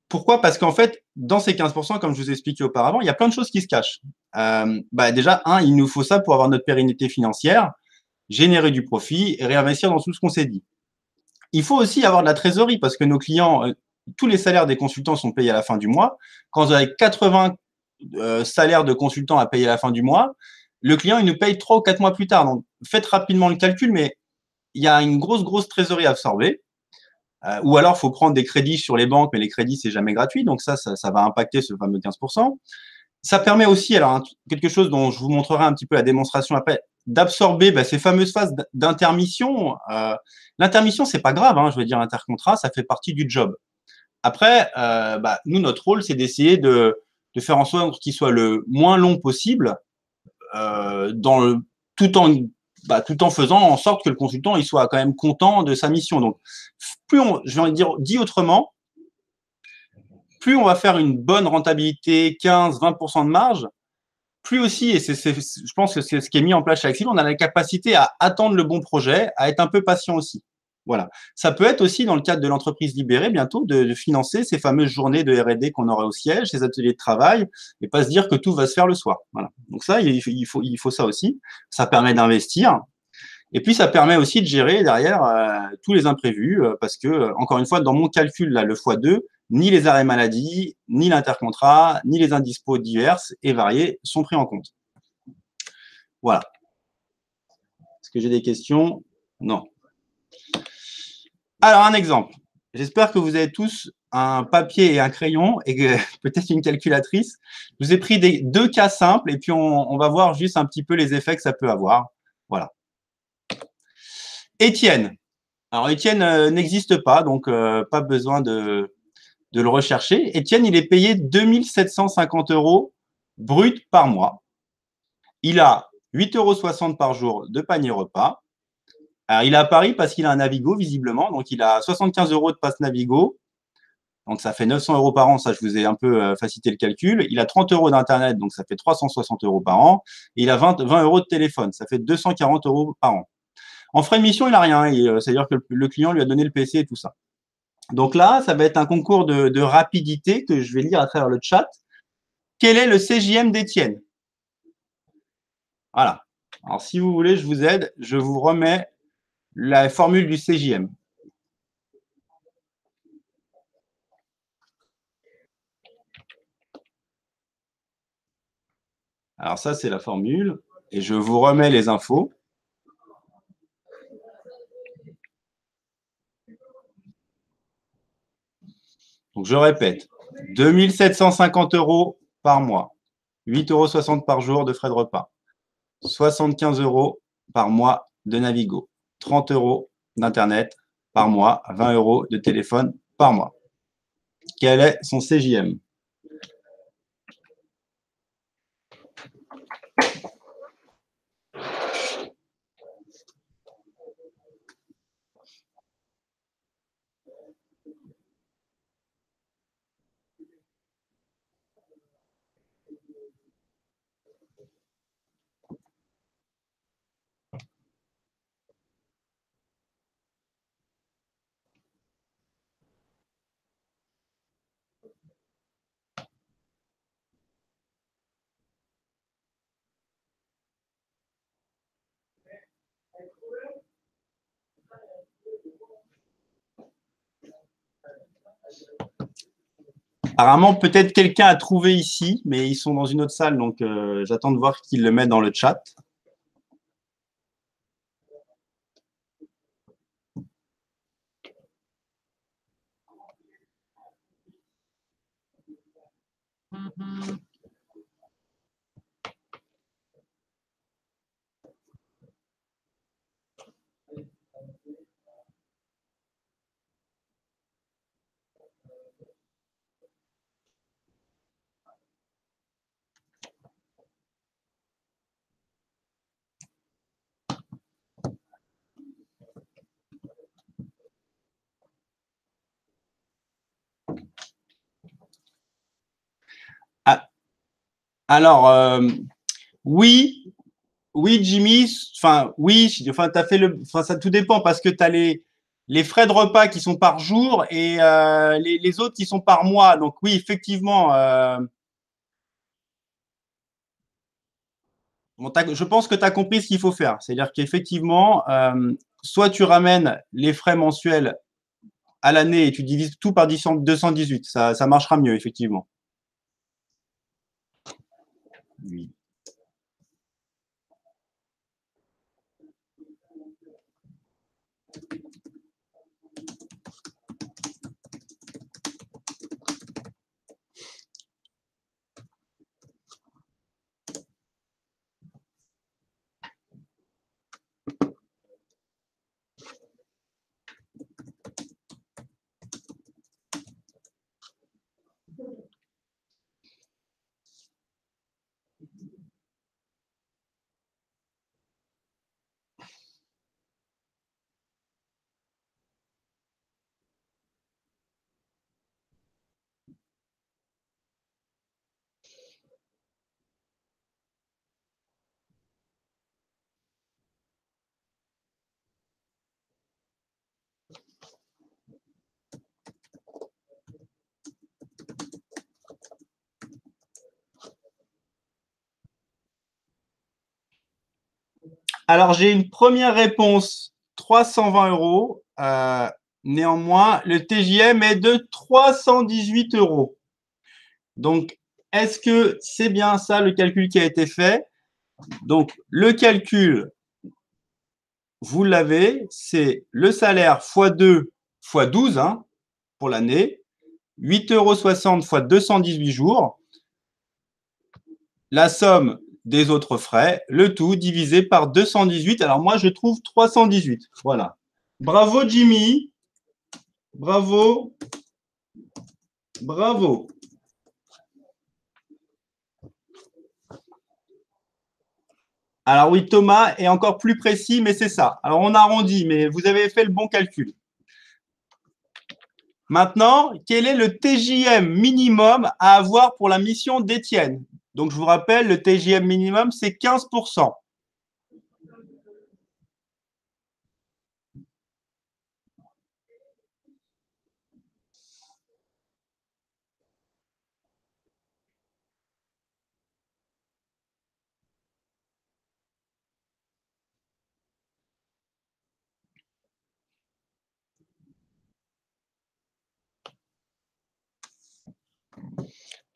Pourquoi? Parce qu'en fait, dans ces 15%, comme je vous ai expliqué auparavant, il y a plein de choses qui se cachent. Déjà, il nous faut ça pour avoir notre pérennité financière, générer du profit et réinvestir dans tout ce qu'on s'est dit. Il faut aussi avoir de la trésorerie parce que nos clients, tous les salaires des consultants sont payés à la fin du mois. Quand vous avez 80 salaires de consultants à payer à la fin du mois, le client, il nous paye 3 ou 4 mois plus tard. Donc, faites rapidement le calcul, mais il y a une grosse trésorerie à absorber. Ou alors, il faut prendre des crédits sur les banques, mais les crédits, c'est jamais gratuit. Donc, ça va impacter ce fameux 15%. Ça permet aussi, alors, quelque chose dont je vous montrerai un petit peu la démonstration après, d'absorber ces fameuses phases d'intermission. L'intermission, c'est pas grave, hein, je veux dire, intercontrat, ça fait partie du job. Après, nous, notre rôle, c'est d'essayer de faire en sorte qu'il soit le moins long possible, tout en faisant en sorte que le consultant il soit quand même content de sa mission. Donc, je vais dire, dit autrement, plus on va faire une bonne rentabilité, 15-20% de marge, plus aussi, et je pense que c'est ce qui est mis en place chez Axil, on a la capacité à attendre le bon projet, à être un peu patient aussi. Voilà. Ça peut être aussi, dans le cadre de l'entreprise libérée, bientôt, de financer ces fameuses journées de R&D qu'on aura au siège, ces ateliers de travail, et pas se dire que tout va se faire le soir. Voilà. Donc ça, il faut ça aussi. Ça permet d'investir. Et puis, ça permet aussi de gérer derrière tous les imprévus, parce que, encore une fois, dans mon calcul, là, le x2, ni les arrêts maladie, ni l'intercontrat, ni les indispos diverses et variés sont pris en compte. Voilà. Est-ce que j'ai des questions? Non. Alors, un exemple. J'espère que vous avez tous un papier et un crayon et peut-être une calculatrice. Je vous ai pris deux cas simples et puis on va voir juste un petit peu les effets que ça peut avoir. Voilà. Étienne. Alors, Étienne n'existe pas, donc pas besoin de le rechercher. Étienne, il est payé 2750 € brut par mois. Il a 8,60 € par jour de panier repas. Alors, il est à Paris parce qu'il a un Navigo, visiblement. Donc, il a 75 € de passe Navigo. Donc, ça fait 900 € par an. Ça, je vous ai un peu facilité le calcul. Il a 30 € d'Internet. Donc, ça fait 360 € par an. Et il a 20 € de téléphone. Ça fait 240 € par an. En frais de mission, il n'a rien. C'est-à-dire que le client lui a donné le PC et tout ça. Donc là, ça va être un concours de rapidité que je vais lire à travers le chat. Quel est le CJM d'Étienne? Voilà. Alors, si vous voulez, je vous aide. Je vous remets la formule du CJM. Alors, ça, c'est la formule. Et je vous remets les infos. Donc, je répète, 2750 € par mois, 8,60 € par jour de frais de repas, 75 € par mois de Navigo, 30 € d'Internet par mois, 20 € de téléphone par mois. Quel est son CJM? Apparemment, peut-être quelqu'un a trouvé ici, mais ils sont dans une autre salle, donc j'attends de voir qu'ils le mettent dans le chat. Ah, alors, oui, oui, Jimmy, enfin, oui, enfin, t'as fait enfin, ça tout dépend parce que tu as les frais de repas qui sont par jour et les autres qui sont par mois. Donc, oui, effectivement, bon, je pense que tu as compris ce qu'il faut faire. C'est-à-dire qu'effectivement, soit tu ramènes les frais mensuels à l'année et tu divises tout par 218. Ça marchera mieux, effectivement. Oui. Alors, j'ai une première réponse, 320 euros. Néanmoins, le TJM est de 318 euros. Donc, est-ce que c'est bien ça le calcul qui a été fait? Donc, le calcul, vous l'avez, c'est le salaire x 2 x 12 hein, pour l'année, 8,60 € x 218 jours, la somme des autres frais, le tout divisé par 218. Alors moi, je trouve 318. Voilà. Bravo Jimmy. Bravo. Bravo. Alors oui, Thomas est encore plus précis, mais c'est ça. Alors on arrondit, mais vous avez fait le bon calcul. Maintenant, quel est le TJM minimum à avoir pour la mission d'Étienne? Donc je vous rappelle, le TJM minimum, c'est 15%.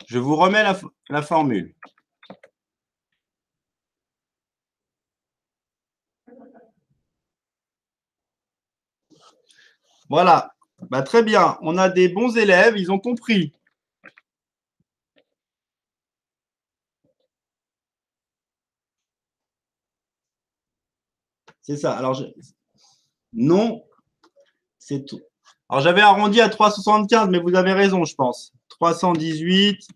Je vous remets la formule. Voilà. Bah, très bien. On a des bons élèves, ils ont compris. C'est ça. Alors, non, c'est tout. Alors, j'avais arrondi à 375, mais vous avez raison, je pense. 318.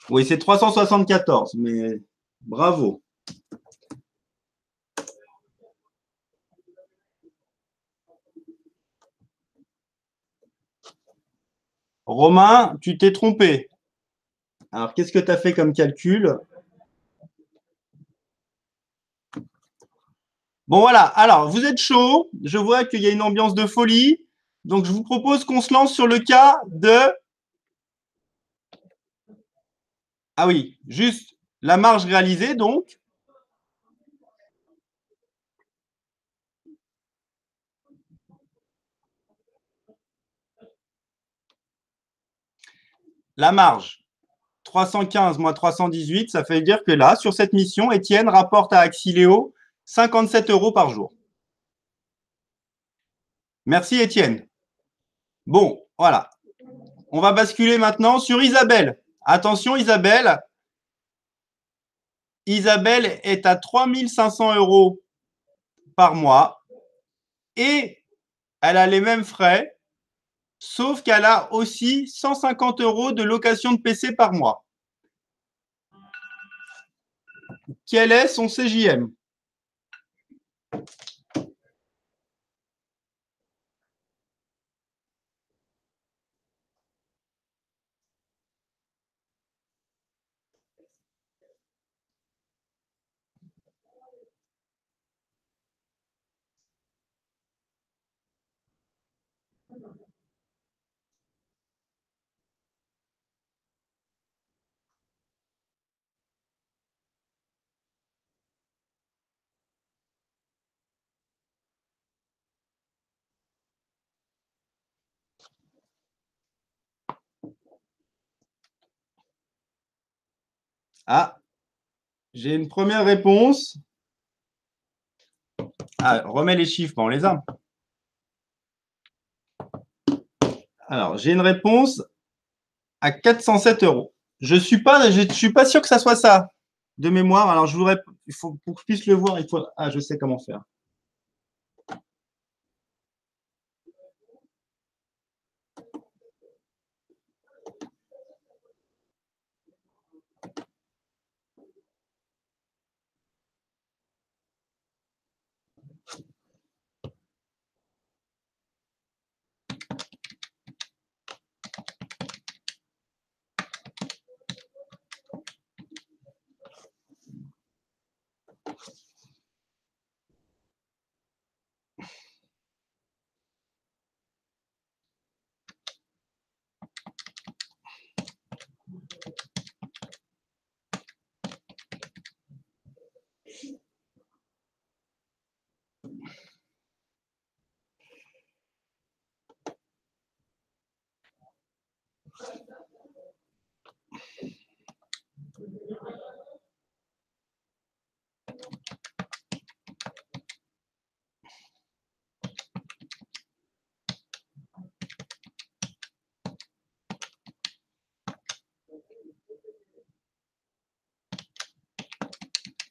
Oui, c'est 374, mais bravo. Romain, tu t'es trompé. Alors, qu'est-ce que tu as fait comme calcul? Bon, voilà. Alors, vous êtes chaud. Je vois qu'il y a une ambiance de folie. Donc, je vous propose qu'on se lance sur le cas de… Ah oui, juste la marge réalisée, donc. La marge, 315 moins 318, ça fait dire que là, sur cette mission, Étienne rapporte à Axileo 57 € par jour. Merci Étienne. Bon, voilà. On va basculer maintenant sur Isabelle. Attention Isabelle. Isabelle est à 3 500 € par mois et elle a les mêmes frais, sauf qu'elle a aussi 150 € de location de PC par mois. Quel est son CJM? Ah, j'ai une première réponse. Ah, remets les chiffres, on les a. Alors, j'ai une réponse à 407 €. Je suis pas sûr que ça soit ça de mémoire. Alors, je voudrais, il faut, pour que je puisse le voir, il faut. Ah, je sais comment faire.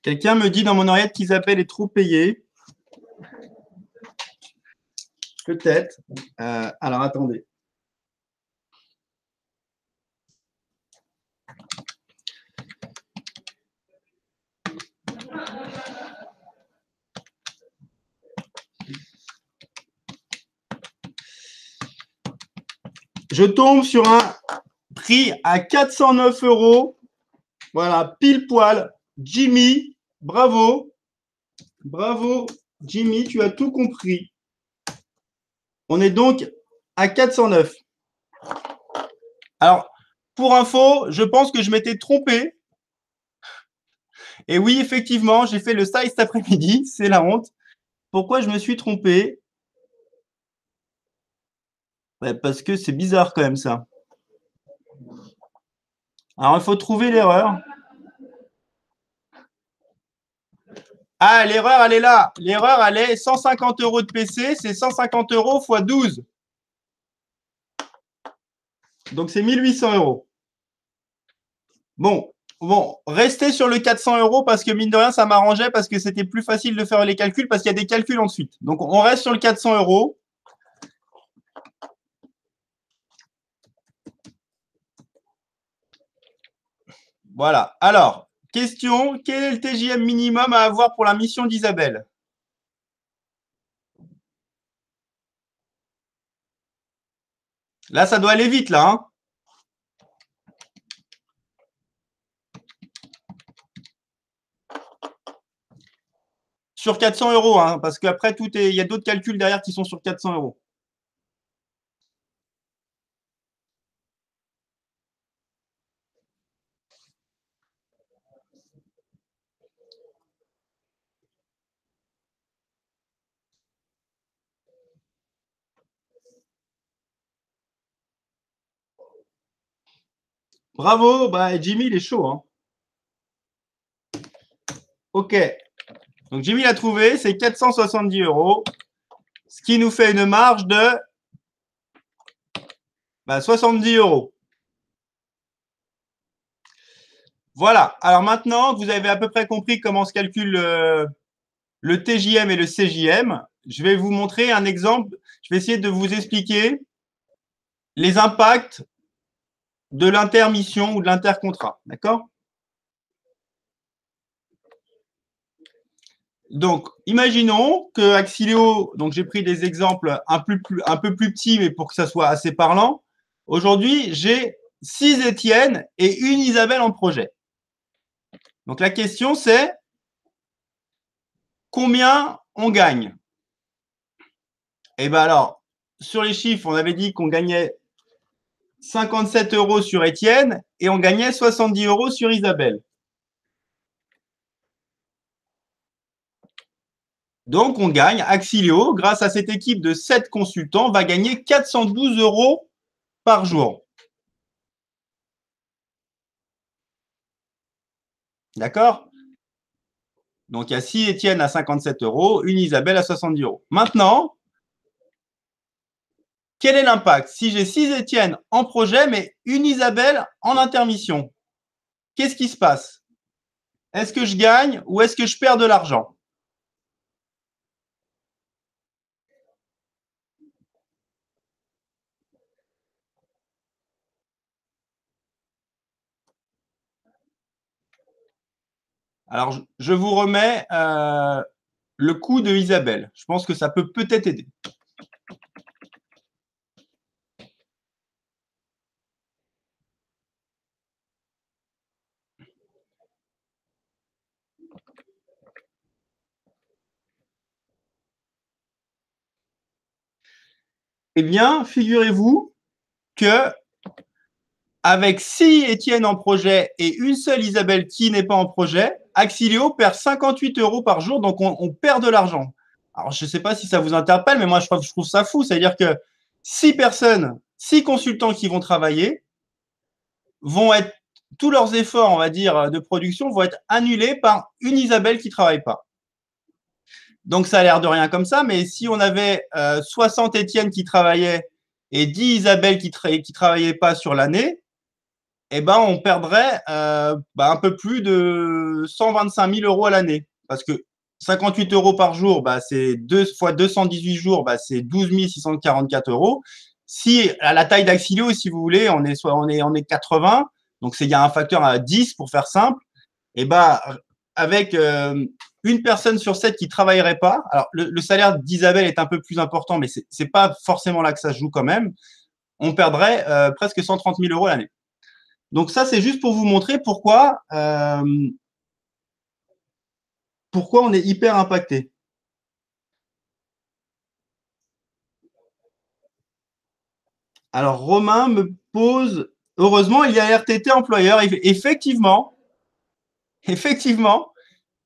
Quelqu'un me dit dans mon oreillette qu'Isabelle est trop payée. Peut-être. Alors, attendez. Je tombe sur un prix à 409 €. Voilà, pile poil. Jimmy, bravo. Bravo, Jimmy, tu as tout compris. On est donc à 409. Alors, pour info, je pense que je m'étais trompé. Et oui, effectivement, j'ai fait le stage cet après-midi. C'est la honte. Pourquoi je me suis trompé? Ouais, parce que c'est bizarre quand même ça. Alors, il faut trouver l'erreur. Ah, l'erreur, elle est là. L'erreur, elle est 150 € de PC, c'est 150 € x 12. Donc, c'est 1800 €. Bon, restez sur le 400 € parce que mine de rien, ça m'arrangeait parce que c'était plus facile de faire les calculs parce qu'il y a des calculs ensuite. Donc, on reste sur le 400 €. Voilà. Alors, question, quel est le TJM minimum à avoir pour la mission d'Isabelle? Là, ça doit aller vite, là. Hein. Sur 400 €, hein, parce qu'après, il y a d'autres calculs derrière qui sont sur 400 €. Bravo, bah, Jimmy, il est chaud. Hein. OK. Donc, Jimmy l'a trouvé, c'est 470 €, ce qui nous fait une marge de 70 €. Voilà. Alors maintenant que vous avez à peu près compris comment se calcule le TJM et le CJM, je vais vous montrer un exemple. je vais essayer de vous expliquer les impacts de l'intermission ou de l'intercontrat. D'accord? Donc, imaginons que Axileo, donc j'ai pris des exemples un peu plus petits, mais pour que ça soit assez parlant. Aujourd'hui, j'ai 6 Étienne et une Isabelle en projet. Donc, la question, c'est combien on gagne? Eh bien, alors, sur les chiffres, on avait dit qu'on gagnait 57 € sur Étienne et on gagnait 70 € sur Isabelle. Donc, on gagne, Axileo, grâce à cette équipe de 7 consultants, va gagner 412 € par jour. D'accord? Donc, il y a 6 Étienne à 57 €, une Isabelle à 70 €. Maintenant, quel est l'impact? Si j'ai 6 Étienne en projet, mais une Isabelle en intermission, qu'est-ce qui se passe? Est-ce que je gagne ou est-ce que je perds de l'argent? Alors, je vous remets le coût de Isabelle. Je pense que ça peut peut-être aider. Eh bien, figurez-vous que avec 6 Étienne en projet et une seule Isabelle qui n'est pas en projet, Axileo perd 58 € par jour, donc on perd de l'argent. Alors, je ne sais pas si ça vous interpelle, mais moi, je trouve ça fou. C'est-à-dire que 6 personnes, 6 consultants qui vont travailler, vont être, tous leurs efforts, on va dire, de production vont être annulés par une Isabelle qui ne travaille pas. Donc, ça a l'air de rien comme ça, mais si on avait 60 Étienne qui travaillaient et 10 Isabelle qui ne travaillaient pas sur l'année, eh ben, on perdrait un peu plus de 125 000 € à l'année. Parce que 58 € par jour, c'est 2 fois 218 jours, c'est 12 644 €. Si à la taille d'Axileo, si vous voulez, on est 80, donc il y a un facteur à 10 pour faire simple. Et avec une personne sur 7 qui ne travaillerait pas, alors le salaire d'Isabelle est un peu plus important, mais ce n'est pas forcément là que ça se joue quand même, on perdrait presque 130 000 € à l'année. Donc ça, c'est juste pour vous montrer pourquoi on est hyper impacté. Alors, Romain me pose, heureusement, il y a RTT employeur. Effectivement,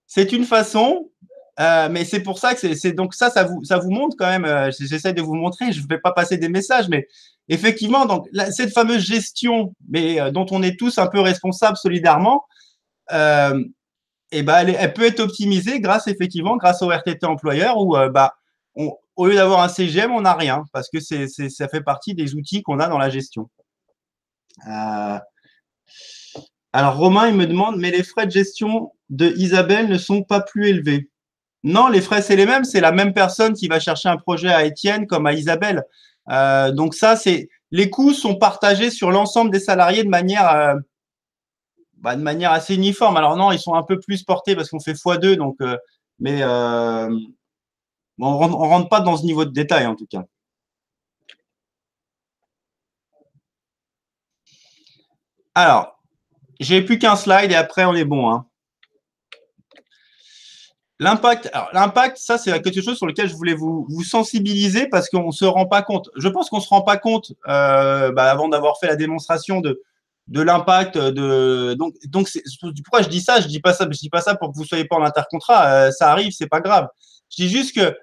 c'est une façon, mais c'est pour ça que donc ça vous montre quand même, j'essaie de vous montrer, je ne vais pas passer des messages, mais effectivement, donc cette fameuse gestion, mais dont on est tous un peu responsables solidairement, elle peut être optimisée grâce au RTT employeur où au lieu d'avoir un CGM, on n'a rien parce que ça fait partie des outils qu'on a dans la gestion. Alors, Romain, il me demande, mais les frais de gestion de Isabelle ne sont pas plus élevés. Non, les frais, c'est les mêmes. C'est la même personne qui va chercher un projet à Étienne comme à Isabelle. Donc ça, les coûts sont partagés sur l'ensemble des salariés de manière assez uniforme. Alors non, ils sont un peu plus portés parce qu'on fait x2, donc, mais on rentre pas dans ce niveau de détail en tout cas. Alors, j'ai plus qu'un slide et après on est bon. Hein. L'impact, ça c'est quelque chose sur lequel je voulais vous sensibiliser parce qu'on ne se rend pas compte. Je pense qu'on ne se rend pas compte avant d'avoir fait la démonstration de l'impact donc pourquoi je dis ça? Je dis pas ça pour que vous soyez pas en intercontrat. Ça arrive, c'est pas grave. Je dis juste que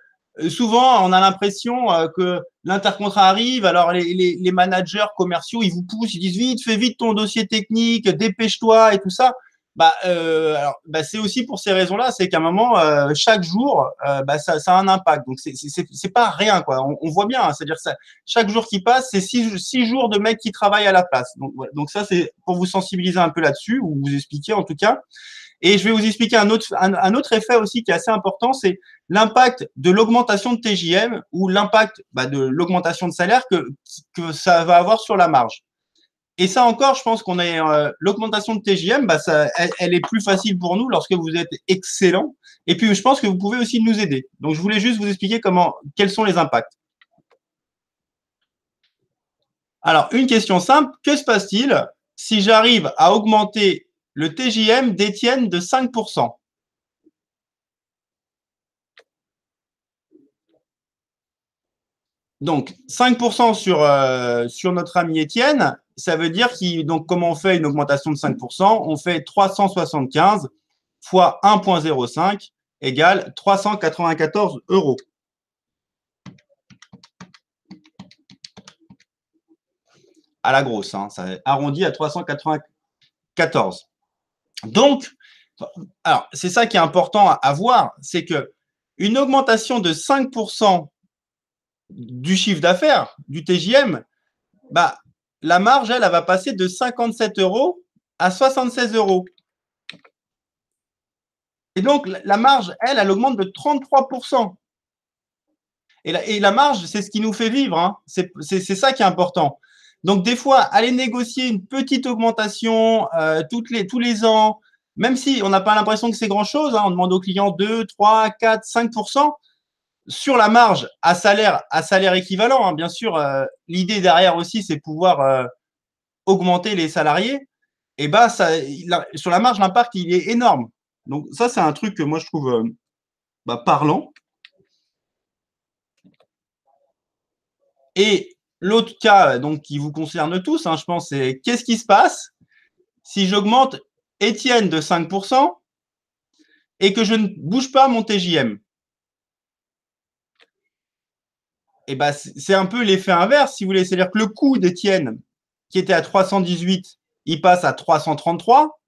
souvent on a l'impression que l'intercontrat arrive. Alors les managers commerciaux ils vous poussent, ils disent vite, fais vite ton dossier technique, dépêche-toi et tout ça. C'est aussi pour ces raisons-là, c'est qu'à un moment, chaque jour, ça a un impact. Donc c'est pas rien, quoi. On voit bien, hein, c'est-à-dire ça, chaque jour qui passe, c'est 6 jours de mecs qui travaillent à la place. Donc ça, c'est pour vous sensibiliser un peu là-dessus ou vous expliquer en tout cas. Et je vais vous expliquer un autre effet aussi qui est assez important, c'est l'impact de l'augmentation de TJM ou l'impact de l'augmentation de salaire que ça va avoir sur la marge. Et ça encore, je pense qu'on est l'augmentation de TJM, elle est plus facile pour nous lorsque vous êtes excellent. Et puis, je pense que vous pouvez aussi nous aider. Donc, je voulais juste vous expliquer quels sont les impacts. Alors, une question simple, que se passe-t-il si j'arrive à augmenter le TJM d'Étienne de 5%? Donc, 5% sur notre ami Étienne, ça veut dire donc, comment on fait une augmentation de 5%? On fait 375 fois 1,05 égale 394 euros. À la grosse, hein, ça arrondit à 394. Donc, alors, c'est ça qui est important à voir, c'est que une augmentation de 5% du chiffre d'affaires, du TJM, la marge, elle va passer de 57 euros à 76 euros. Et donc, la marge, elle augmente de 33%. Et la marge, c'est ce qui nous fait vivre. Hein. C'est ça qui est important. Donc, des fois, aller négocier une petite augmentation tous les ans, même si on n'a pas l'impression que c'est grand-chose, hein, on demande aux clients 2, 3, 4, 5%, sur la marge à salaire équivalent. Hein, bien sûr, l'idée derrière aussi, c'est pouvoir augmenter les salariés. Et sur la marge, l'impact, il est énorme. Donc, ça, c'est un truc que moi, je trouve parlant. Et l'autre cas, donc, qui vous concerne tous, hein, je pense, c'est qu'est-ce qui se passe si j'augmente Étienne de 5% et que je ne bouge pas mon TJM? Et c'est un peu l'effet inverse, si vous voulez. C'est-à-dire que le coût d'Étienne, qui était à 318, il passe à 333.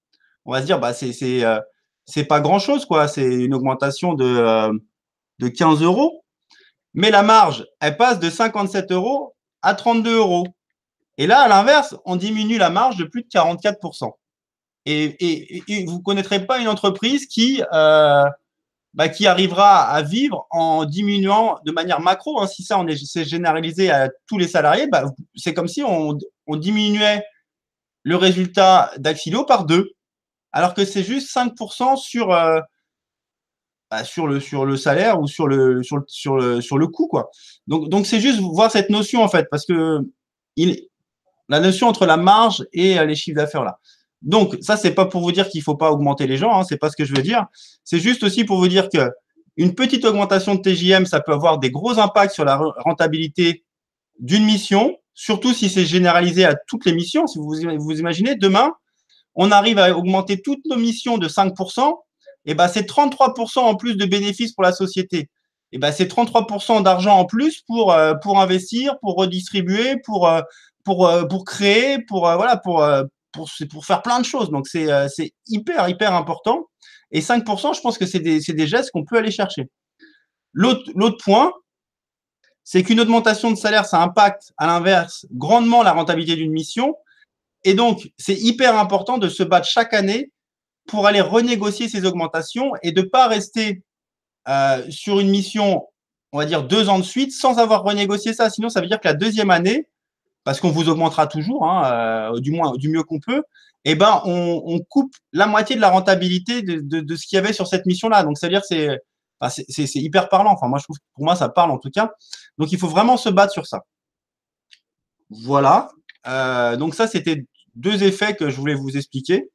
On va se dire, c'est pas grand-chose, quoi. C'est une augmentation de 15 euros. Mais la marge, elle passe de 57 euros à 32 euros. Et là, à l'inverse, on diminue la marge de plus de 44%. Et vous ne connaîtrez pas une entreprise qui arrivera à vivre en diminuant de manière macro. Hein, si ça, c'est généralisé à tous les salariés, c'est comme si on diminuait le résultat d'Axilo par 2, alors que c'est juste 5% sur le salaire ou sur le coût, quoi. Donc c'est juste voir cette notion, en fait, parce que la notion entre la marge et les chiffres d'affaires, là. Donc, ça, c'est pas pour vous dire qu'il faut pas augmenter les gens, hein, c'est pas ce que je veux dire. C'est juste aussi pour vous dire que une petite augmentation de TJM, ça peut avoir des gros impacts sur la rentabilité d'une mission, surtout si c'est généralisé à toutes les missions. Si vous imaginez, demain, on arrive à augmenter toutes nos missions de 5%, et c'est 33% en plus de bénéfices pour la société. Et c'est 33% d'argent en plus pour investir, pour redistribuer, pour créer, pour faire plein de choses. Donc, c'est hyper important. Et 5%, je pense que c'est des gestes qu'on peut aller chercher. L'autre point, c'est qu'une augmentation de salaire, ça impacte à l'inverse grandement la rentabilité d'une mission. Et donc, c'est hyper important de se battre chaque année pour aller renégocier ces augmentations et de ne pas rester sur une mission, on va dire 2 ans de suite, sans avoir renégocié ça. Sinon, ça veut dire que la deuxième année, parce qu'on vous augmentera toujours, hein, du mieux qu'on peut, on coupe la moitié de la rentabilité de ce qu'il y avait sur cette mission-là. Donc, ça veut dire que c'est hyper parlant. Enfin, moi, je trouve que pour moi, ça parle en tout cas. Donc, il faut vraiment se battre sur ça. Voilà. Donc, ça, c'était 2 effets que je voulais vous expliquer.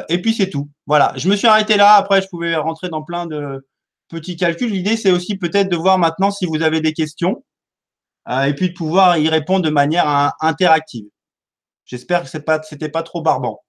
Et puis, c'est tout. Voilà. Je me suis arrêté là. Après, je pouvais rentrer dans plein de petits calculs. L'idée, c'est aussi peut-être de voir maintenant si vous avez des questions et puis de pouvoir y répondre de manière interactive. J'espère que c'était pas trop barbant.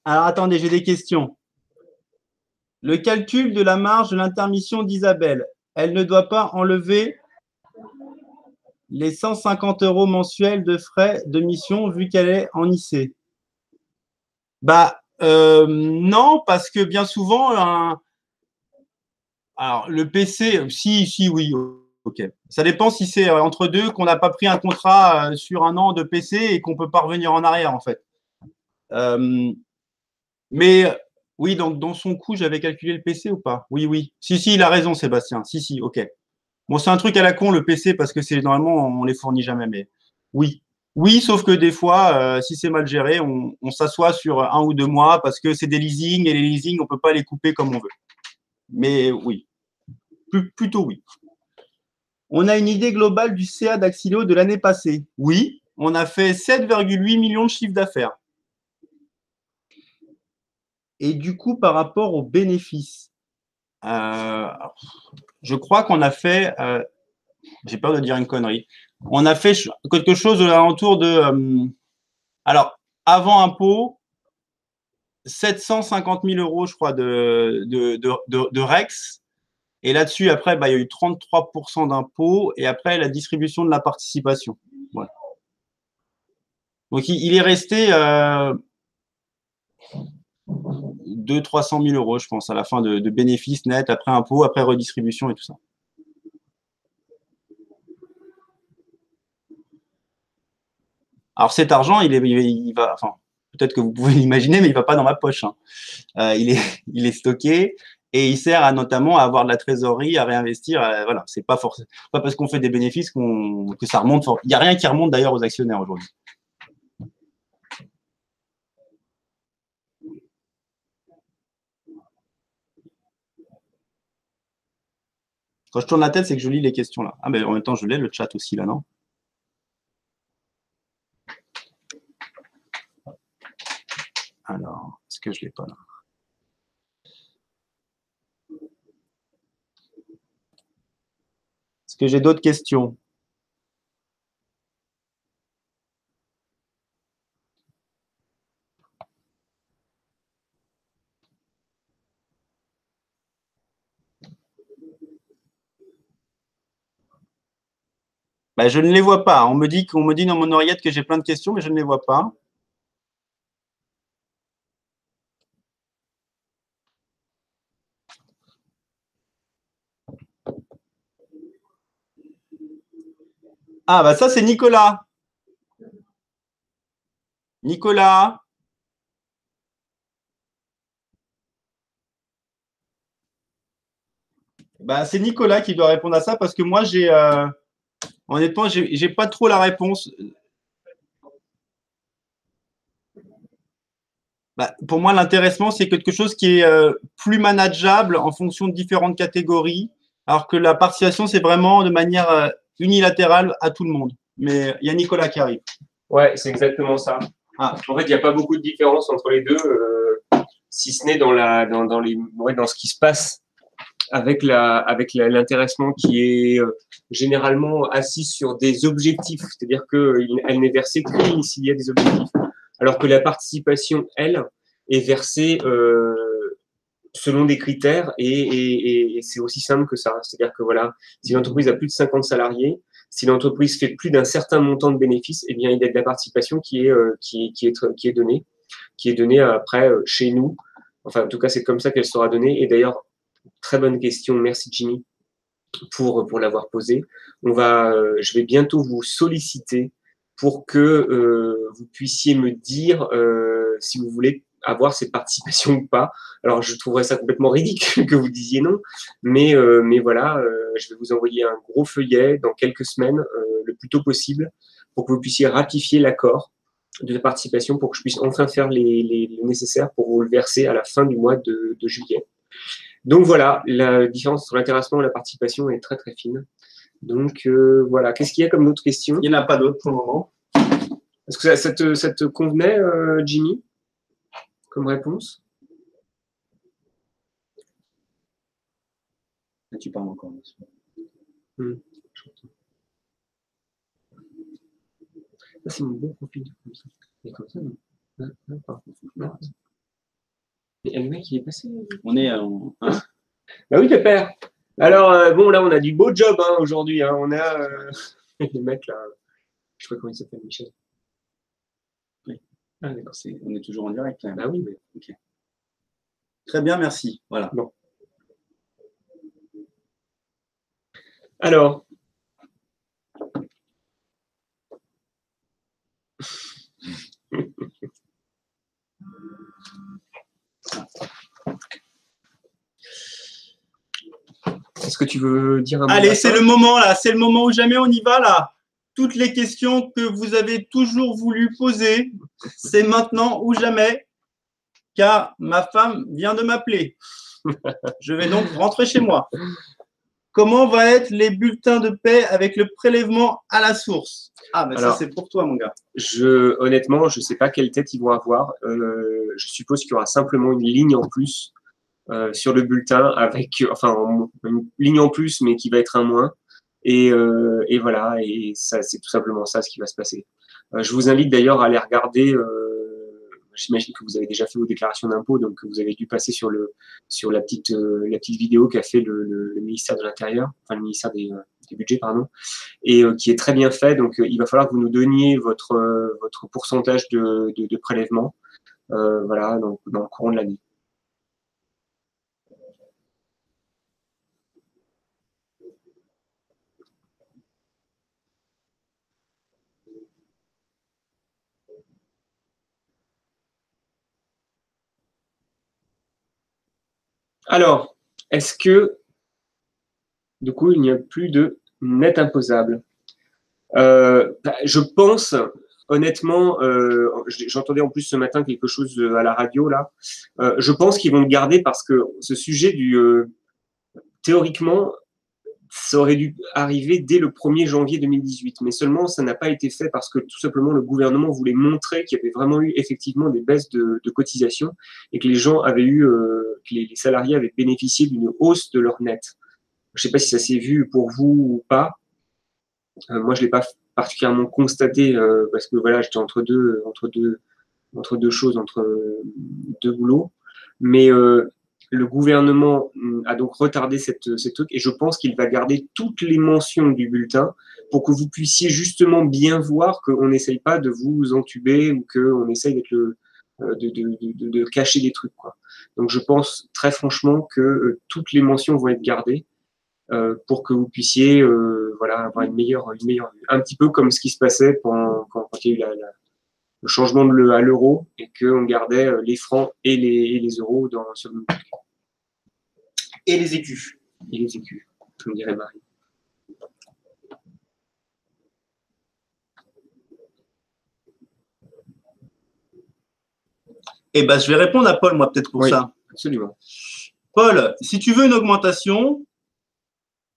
Alors, attendez, j'ai des questions. Le calcul de la marge de l'intermission d'Isabelle, elle ne doit pas enlever les 150 € mensuels de frais de mission vu qu'elle est en IC. Bah, non, parce que bien souvent, alors le PC, si, oui, ok. Ça dépend si c'est entre deux qu'on n'a pas pris un contrat sur un an de PC et qu'on peut pas revenir en arrière, en fait. Mais oui, donc dans son coût, j'avais calculé le PC ou pas? Oui, oui. Si, il a raison, Sébastien. Si, ok. Bon, c'est un truc à la con, le PC, parce que c'est normalement, on les fournit jamais, mais oui. Oui, sauf que des fois, si c'est mal géré, on s'assoit sur 1 ou 2 mois parce que c'est des leasings et les leasings, on peut pas les couper comme on veut. Mais oui, plutôt oui. On a une idée globale du CA d'Axilio de l'année passée. Oui, on a fait 7,8 millions de chiffre d'affaires. Et du coup, par rapport aux bénéfices, je crois qu'on a fait, j'ai peur de dire une connerie, on a fait quelque chose de l'alentour de, alors, avant impôt, 750 000 €, je crois, de REX. Et là-dessus, après, bah, il y a eu 33% d'impôts et après, la distribution de la participation. Voilà. Donc, il est resté 200 000 € 300 000 €, je pense, à la fin de bénéfices nets, après impôts, après redistribution et tout ça. Alors, cet argent, il va, enfin, peut-être que vous pouvez l'imaginer, mais il ne va pas dans ma poche, hein. Il est stocké et il sert notamment à avoir de la trésorerie, à réinvestir. Voilà, c'est pas forcément pas parce qu'on fait des bénéfices que ça remonte. Il n'y a rien qui remonte d'ailleurs aux actionnaires aujourd'hui. Quand je tourne la tête, c'est que je lis les questions là. Ah, mais en même temps, je lis le chat aussi là, non? Alors, est-ce que je ne l'ai pas là? Est-ce que j'ai d'autres questions? Ben, je ne les vois pas. On me dit dans mon oreillette que j'ai plein de questions, mais je ne les vois pas. Ah, bah ça, c'est Nicolas. Nicolas. Bah, c'est Nicolas qui doit répondre à ça parce que moi, honnêtement, j'ai pas trop la réponse. Bah, pour moi, l'intéressement, c'est quelque chose qui est plus manageable en fonction de différentes catégories, alors que la participation, c'est vraiment de manière unilatérale à tout le monde. Mais il y a Nicolas qui arrive. Ouais, c'est exactement ça. Ah. En fait, il n'y a pas beaucoup de différence entre les deux, si ce n'est dans ce qui se passe avec l'intéressement qui est généralement assis sur des objectifs, c'est-à-dire qu'elle n'est versée que s'il y a des objectifs, alors que la participation, elle, est versée selon des critères et c'est aussi simple que ça. C'est-à-dire que voilà, si l'entreprise a plus de 50 salariés, si l'entreprise fait plus d'un certain montant de bénéfices, eh bien il y a de la participation qui est donnée après chez nous. Enfin, en tout cas, c'est comme ça qu'elle sera donnée. Et d'ailleurs, très bonne question. Merci Jimmy pour l'avoir posée. Je vais bientôt vous solliciter pour que vous puissiez me dire si vous voulez avoir cette participation ou pas. Alors, je trouverais ça complètement ridicule que vous disiez non, mais voilà, je vais vous envoyer un gros feuillet dans quelques semaines, le plus tôt possible, pour que vous puissiez ratifier l'accord de la participation pour que je puisse enfin faire le nécessaire pour vous le verser à la fin du mois de juillet. Donc voilà, la différence entre l'intéressement et la participation est très très fine. Donc voilà, qu'est-ce qu'il y a comme autre question? Il n'y en a pas d'autres pour le moment. Est-ce que ça te convenait, Jimmy, comme réponse? Tu parles encore. Ça, c'est mon bon profil. Et comme ça, non. Et le mec, il est passé. On est en... hein? Bah oui, pépère. Alors, bon, là, on a du beau job hein, aujourd'hui. Hein. On a les mecs là. Je sais pas comment il s'appelle, Michel. Oui. Ah, d'accord. On est toujours en direct. Là. Bah oui, mais. Ok. Très bien, merci. Voilà. Bon. Alors. Est-ce que tu veux dire un mot? Allez, c'est le moment là, c'est le moment où jamais on y va là. Toutes les questions que vous avez toujours voulu poser, c'est maintenant ou jamais, car ma femme vient de m'appeler. Je vais donc rentrer chez moi. Comment vont être les bulletins de paie avec le prélèvement à la source? Ah, ben ça c'est pour toi, mon gars. Honnêtement, je ne sais pas quelle tête ils vont avoir. Je suppose qu'il y aura simplement une ligne en plus sur le bulletin avec, enfin, une ligne en plus, mais qui va être un moins. Et voilà, et ça, c'est tout simplement ça ce qui va se passer. Je vous invite d'ailleurs à aller regarder. J'imagine que vous avez déjà fait vos déclarations d'impôts, donc vous avez dû passer sur la petite vidéo qu'a fait le ministère de l'Intérieur, enfin le ministère des Budgets, pardon, et qui est très bien fait. Donc il va falloir que vous nous donniez votre pourcentage de prélèvement, voilà, donc dans le courant de l'année. Alors, est-ce que, du coup, il n'y a plus de net imposable? Je pense, honnêtement, j'entendais en plus ce matin quelque chose à la radio, là. Je pense qu'ils vont le garder parce que ce sujet théoriquement, ça aurait dû arriver dès le 1er janvier 2018. Mais seulement, ça n'a pas été fait parce que tout simplement, le gouvernement voulait montrer qu'il y avait vraiment eu effectivement des baisses de cotisations et que les gens avaient que les salariés avaient bénéficié d'une hausse de leur net. Je ne sais pas si ça s'est vu pour vous ou pas. Moi, je ne l'ai pas particulièrement constaté parce que voilà, j'étais entre deux choses, entre deux boulots. Mais le gouvernement a donc retardé ces trucs et je pense qu'il va garder toutes les mentions du bulletin pour que vous puissiez justement bien voir qu'on n'essaye pas de vous entuber ou qu'on essaye de cacher des trucs, quoi. Donc je pense très franchement que toutes les mentions vont être gardées pour que vous puissiez voilà, avoir une meilleure vue. Un petit peu comme ce qui se passait quand il y a eu le changement à l'euro et qu'on gardait les francs et les euros sur le numérique. Et les écus. Et les écus, comme dirait Marie. Eh ben, je vais répondre à Paul, moi, peut-être pour oui, ça. Absolument. Paul, si tu veux une augmentation,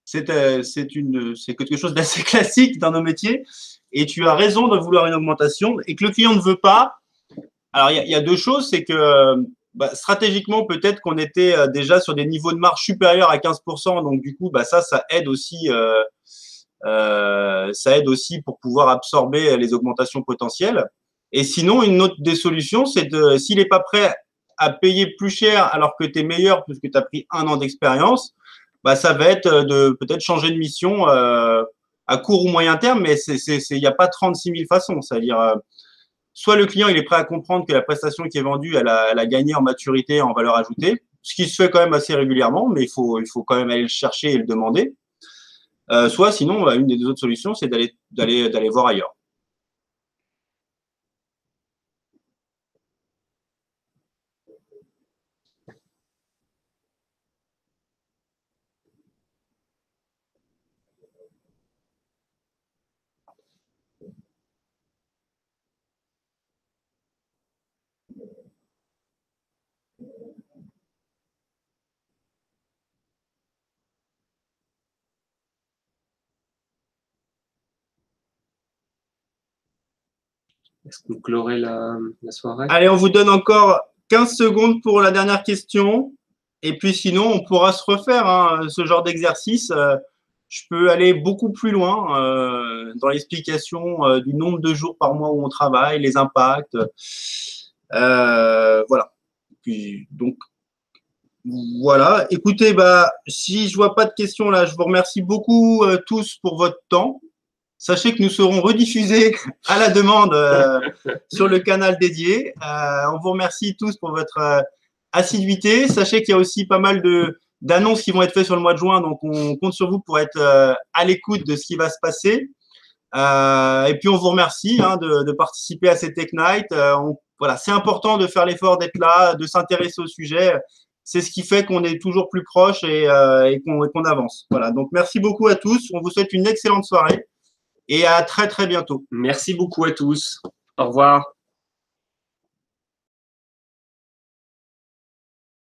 c'est quelque chose d'assez classique dans nos métiers, et tu as raison de vouloir une augmentation, et que le client ne veut pas. Alors, il y a deux choses, c'est que stratégiquement, peut-être qu'on était déjà sur des niveaux de marge supérieurs à 15%, donc du coup, ça aide aussi. Ça aide aussi pour pouvoir absorber les augmentations potentielles. Et sinon, une autre des solutions, c'est s'il n'est pas prêt à payer plus cher alors que tu es meilleur puisque tu as pris 1 an d'expérience, ça va être de peut-être changer de mission à court ou moyen terme, mais il n'y a pas 36 000 façons. C'est-à-dire, soit le client il est prêt à comprendre que la prestation qui est vendue, elle a gagné en maturité, en valeur ajoutée, ce qui se fait quand même assez régulièrement, mais il faut quand même aller le chercher et le demander. Soit sinon, une des deux autres solutions, c'est d'aller voir ailleurs. Est-ce qu'on clorait la soirée? Allez, on vous donne encore 15 secondes pour la dernière question. Et puis sinon, on pourra se refaire ce genre d'exercice. Je peux aller beaucoup plus loin dans l'explication du nombre de jours par mois où on travaille, les impacts. Voilà. puis, donc, voilà. Écoutez, si je vois pas de questions là, je vous remercie beaucoup tous pour votre temps. Sachez que nous serons rediffusés à la demande sur le canal dédié. On vous remercie tous pour votre assiduité. Sachez qu'il y a aussi pas mal d'annonces qui vont être faites sur le mois de juin, donc on compte sur vous pour être à l'écoute de ce qui va se passer. Et puis on vous remercie de participer à ces Tech Night. Voilà, c'est important de faire l'effort d'être là, de s'intéresser au sujet. C'est ce qui fait qu'on est toujours plus proche et qu'on avance. Voilà, donc merci beaucoup à tous. On vous souhaite une excellente soirée et à très très bientôt. Merci beaucoup à tous. Au revoir.